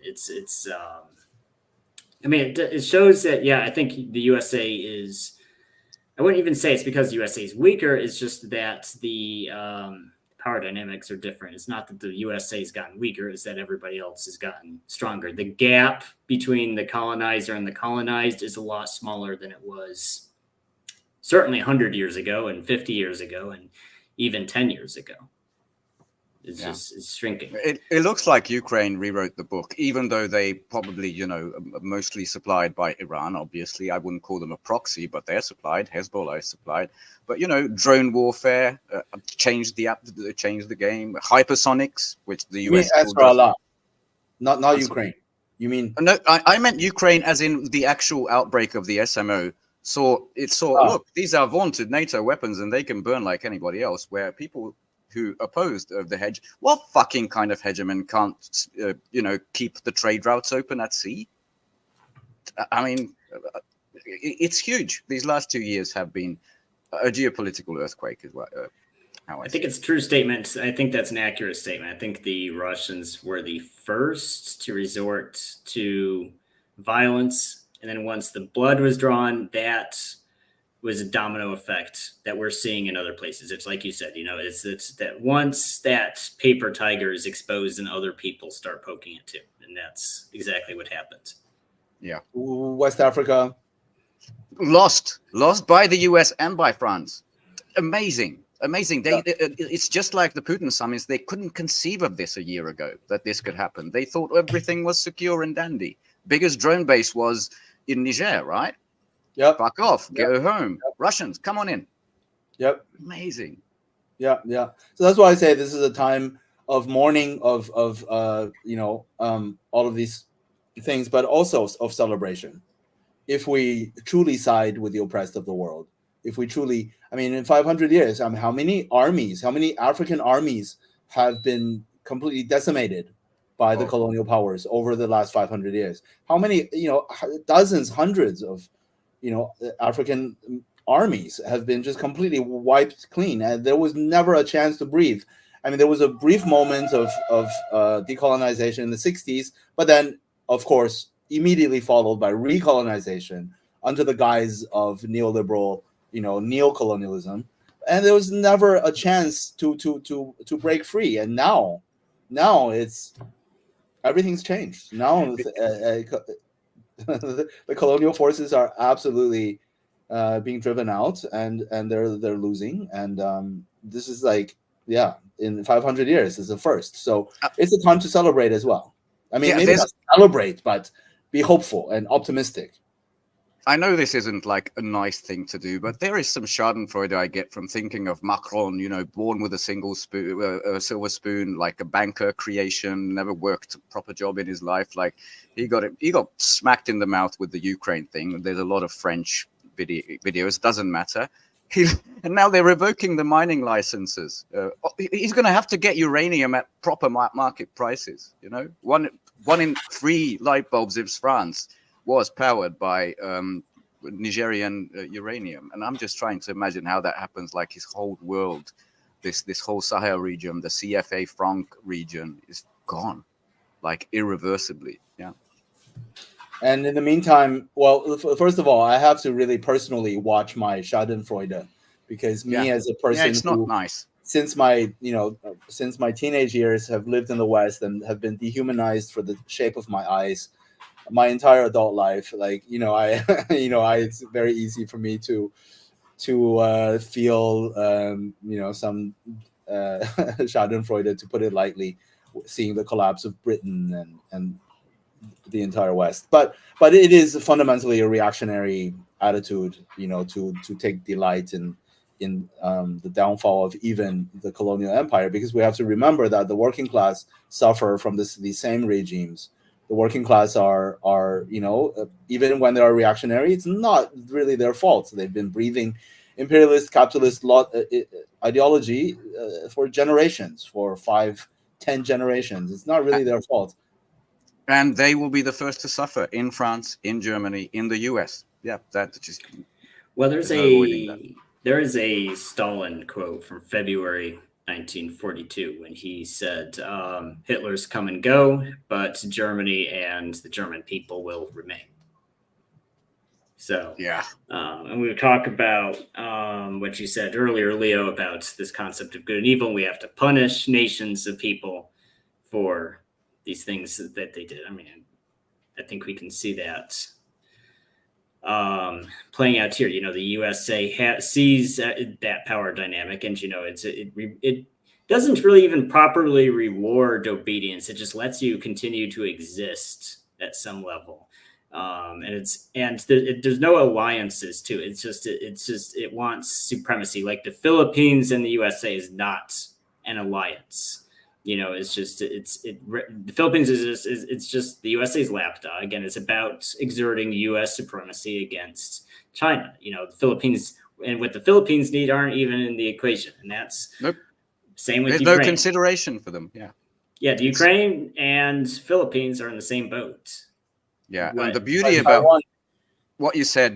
I mean, it shows that, yeah, I think the USA is, I wouldn't even say it's because the USA is weaker. It's just that the power dynamics are different. It's not that the USA has gotten weaker. It's that everybody else has gotten stronger. The gap between the colonizer and the colonized is a lot smaller than it was certainly 100 years ago and 50 years ago and even 10 years ago. It's shrinking. It looks like Ukraine rewrote the book, even though they probably, you know, mostly supplied by Iran. Obviously, I wouldn't call them a proxy, but they're supplied. Hezbollah is supplied. But, you know, drone warfare changed the game. Hypersonics, which the US Hezbollah, not Ukraine. You mean? No, I meant Ukraine as in the actual outbreak of the SMO. Look, these are vaunted NATO weapons and they can burn like anybody else, where people who opposed the hedge. What fucking kind of hegemon can't, keep the trade routes open at sea? I mean, it's huge. These last 2 years have been a geopolitical earthquake, is what I think it's a true statement. I think that's an accurate statement. I think the Russians were the first to resort to violence. And then once the blood was drawn, that was a domino effect that we're seeing in other places. It's like you said, it's that once that paper tiger is exposed and other people start poking it too. And that's exactly what happened. Yeah. West Africa. Lost by the US and by France. Amazing. It's just like the Putin summits. They couldn't conceive of this a year ago, that this could happen. They thought everything was secure and dandy. Biggest drone base was in Niger, right? Yep. Fuck off. Yep. Go home. Yep. Russians, come on in. Yep. Amazing. Yeah. So that's why I say this is a time of mourning of all of these things, but also of celebration. If we truly side with the oppressed of the world, if we truly, in 500 years, how many African armies have been completely decimated by the colonial powers over the last 500 years? How many, dozens, hundreds of, African armies have been just completely wiped clean, and there was never a chance to breathe. There was a brief moment of decolonization in the 60s, but then, of course, immediately followed by recolonization under the guise of neoliberal, neocolonialism, and there was never a chance to break free. And now it's everything's changed. Now the colonial forces are absolutely being driven out, and they're losing. And this is in 500 years is the first. So it's a time to celebrate as well. Maybe not celebrate, but be hopeful and optimistic. I know this isn't like a nice thing to do, but there is some schadenfreude I get from thinking of Macron, born with a silver spoon, like a banker creation, never worked a proper job in his life. Like he got smacked in the mouth with the Ukraine thing. There's a lot of French videos, doesn't matter. And now they're revoking the mining licenses. He's going to have to get uranium at proper market prices. One in 3 light bulbs in France was powered by Nigerian uranium, and I'm just trying to imagine how that happens. Like his whole world, this whole Sahel region, the CFA Franc region, is gone, like irreversibly. Yeah. And in the meantime, well, first of all, I have to really personally watch my Schadenfreude, because me as a person, it's not nice. Since my teenage years, have lived in the West and have been dehumanized for the shape of my eyes my entire adult life. It's very easy for me to feel some Schadenfreude, to put it lightly, seeing the collapse of Britain and the entire West. But it is fundamentally a reactionary attitude, to take delight in the downfall of even the colonial empire, because we have to remember that the working class suffer from these same regimes. The working class are even when they are reactionary, it's not really their fault. They've been breathing imperialist, capitalist ideology for generations, for 5-10 generations. It's not really their fault. And they will be the first to suffer in France, in Germany, in the US. Yeah, that just. Well, there is a Stalin quote from February 1942 when he said, Hitler's come and go, but Germany and the German people will remain. So, yeah. And we talk about what you said earlier, Leo, about this concept of good and evil. We have to punish nations of people for these things that they did. I think we can see that playing out here. The USA sees that power dynamic, and it doesn't really even properly reward obedience. It just lets you continue to exist at some level, and there's no alliances too. It's just it wants supremacy. Like the Philippines and the USA is not an alliance. The Philippines it's just the USA's lapdog, and it's about exerting U.S. supremacy against China. The Philippines, and what the Philippines need aren't even in the equation, and that's nope. Same with There's Ukraine. no consideration for them. Yeah. Yeah, the Ukraine and Philippines are in the same boat. Yeah. What- And the beauty But about Taiwan- what you said,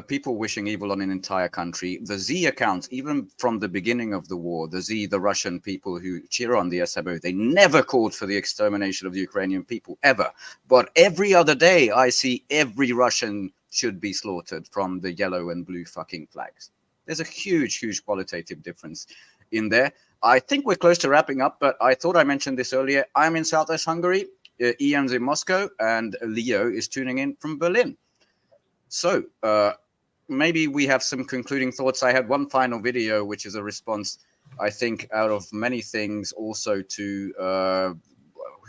people wishing evil on an entire country, the Z accounts, even from the beginning of the war, the Russian people who cheer on the SMO, they never called for the extermination of the Ukrainian people, ever. But every other day, I see every Russian should be slaughtered from the yellow and blue fucking flags. There's a huge, huge qualitative difference in there. I think we're close to wrapping up, but I thought I mentioned this earlier. I'm in Southwest Hungary, Ian's in Moscow, and Leo is tuning in from Berlin. So maybe we have some concluding thoughts. I had one final video, which is a response, I think, out of many things also to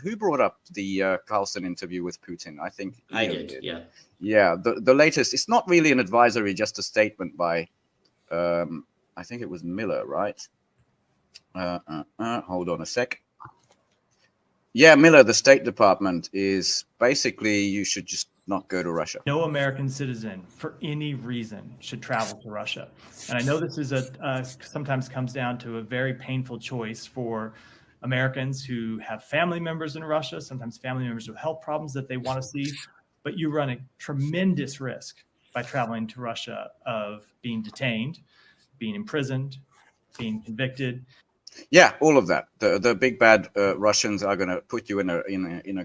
who brought up the Carlson interview with Putin? I think I Ian did, yeah. Yeah, the latest. It's not really an advisory, just a statement by, I think it was Miller, right? Hold on a sec. Yeah, Miller, the State Department is basically you should just not go to Russia. No American citizen for any reason should travel to Russia. And I know this is sometimes comes down to a very painful choice for Americans who have family members in Russia, sometimes family members with health problems that they want to see, but you run a tremendous risk by traveling to Russia of being detained, being imprisoned, being convicted. Yeah, all of that. The big bad Russians are going to put you in a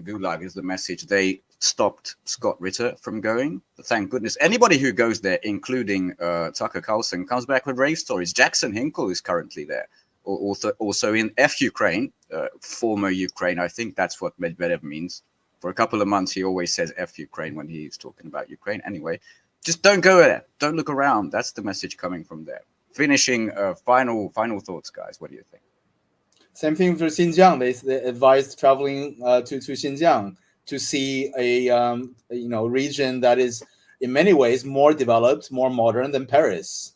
gulag is the message. They stopped Scott Ritter from going. Thank goodness. Anybody who goes there, including Tucker Carlson, comes back with rave stories. Jackson Hinkle is currently there. Also in Ukraine, former Ukraine. I think that's what Medvedev means. For a couple of months, he always says F Ukraine when he's talking about Ukraine. Anyway, just don't go there. Don't look around. That's the message coming from there. Finishing final thoughts, guys. What do you think? Same thing for Xinjiang. They advised traveling to Xinjiang to see a region that is in many ways more developed, more modern than Paris.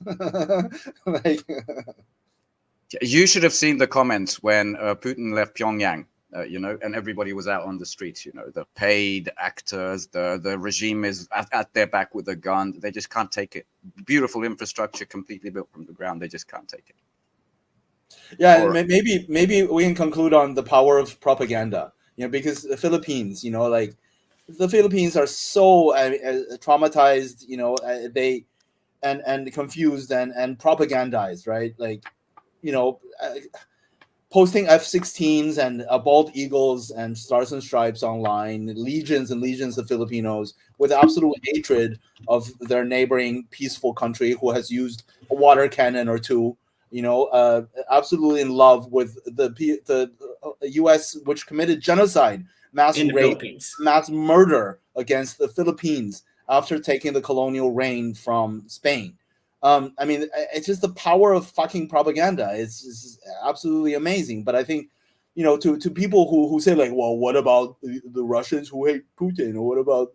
You should have seen the comments when Putin left Pyongyang. And everybody was out on the streets. The paid actors, the regime is at their back with a gun. They just can't take it. Beautiful infrastructure, completely built from the ground. They just can't take it. Yeah, maybe we can conclude on the power of propaganda. Because the Philippines, the Philippines are so traumatized. They and confused and propagandized, right? Posting F-16s and bald eagles and stars and stripes online, legions and legions of Filipinos with absolute hatred of their neighboring peaceful country who has used a water cannon or two. Absolutely in love with the U.S., which committed genocide, mass rape, mass murder against the Philippines after taking the colonial reign from Spain. It's just the power of fucking propaganda. It's absolutely amazing. But I think, to people who say well, what about the Russians who hate Putin, or what about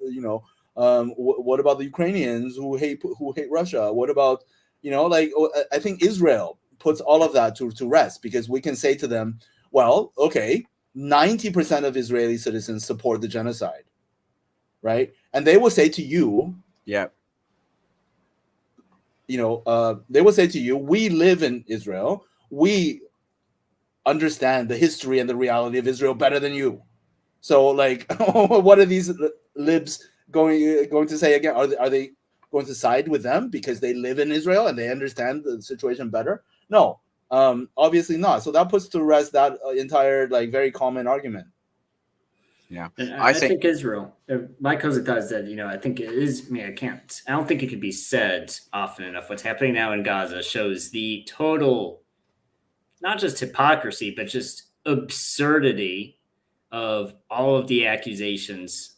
what about the Ukrainians who hate Russia? What about I think Israel puts all of that to rest, because we can say to them, well, okay, 90% of Israeli citizens support the genocide, right? And they will say to you, yeah. They will say to you, we live in Israel. We understand the history and the reality of Israel better than you. So, what are these libs going to say again? Are they going to side with them because they live in Israel and they understand the situation better? No, obviously not. So that puts to rest that entire very common argument. Yeah, and I think Israel. My cousin thought that I think it is. I don't think it could be said often enough. What's happening now in Gaza shows the total, not just hypocrisy, but just absurdity of all of the accusations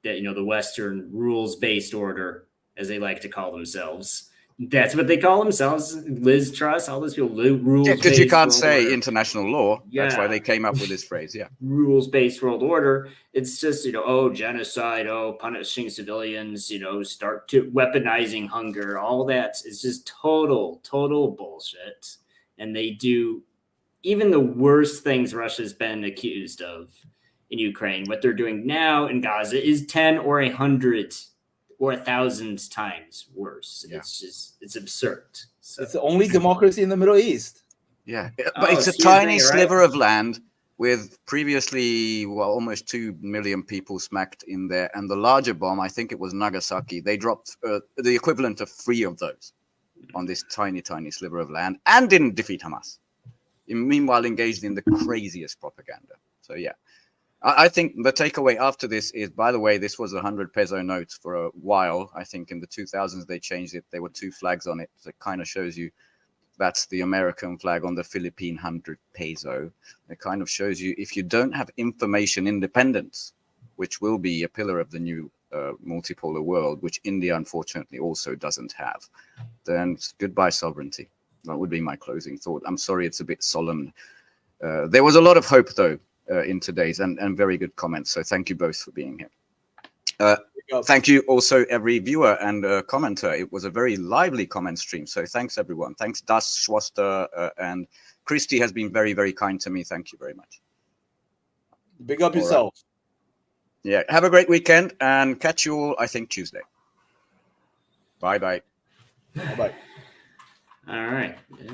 that the Western rules-based order, as they like to call themselves. That's what they call themselves. Liz Truss, all those people, rules. Yeah, because you can't say international law. Yeah. That's why they came up with this phrase. Yeah, rules-based world order. It's just genocide, punishing civilians, start to weaponizing hunger. All that is just total bullshit. And they do even the worst things Russia's been accused of in Ukraine. What they're doing now in Gaza is 10 or 100 or 1,000 times worse. Yeah. It's absurd. So. It's the only democracy in the Middle East. Yeah, but Oh, it's a excuse tiny me, right? sliver of land with previously, well, almost 2 million people smacked in there. And the larger bomb, I think it was Nagasaki, they dropped the equivalent of 3 of those on this tiny, tiny sliver of land and didn't defeat Hamas. Meanwhile, engaged in the craziest propaganda. So, yeah. I think the takeaway after this is, by the way, this was a 100 peso note for a while. I think in the 2000s they changed it. There were 2 flags on it. So it kind of shows you that's the American flag on the Philippine 100 peso. It kind of shows you if you don't have information independence, which will be a pillar of the new multipolar world, which India unfortunately also doesn't have, then goodbye sovereignty. That would be my closing thought. I'm sorry it's a bit solemn. There was a lot of hope, though, in today's and very good comments. So thank you both for being here. Thank you also every viewer and commenter. It was a very lively comment stream. So thanks everyone. Thanks Das Schwaster and Christy has been very, very kind to me. Thank you very much. Big up yourself. Yeah. Have a great weekend and catch you all, I think, Tuesday. Bye-bye. Bye-bye. All right. Yeah.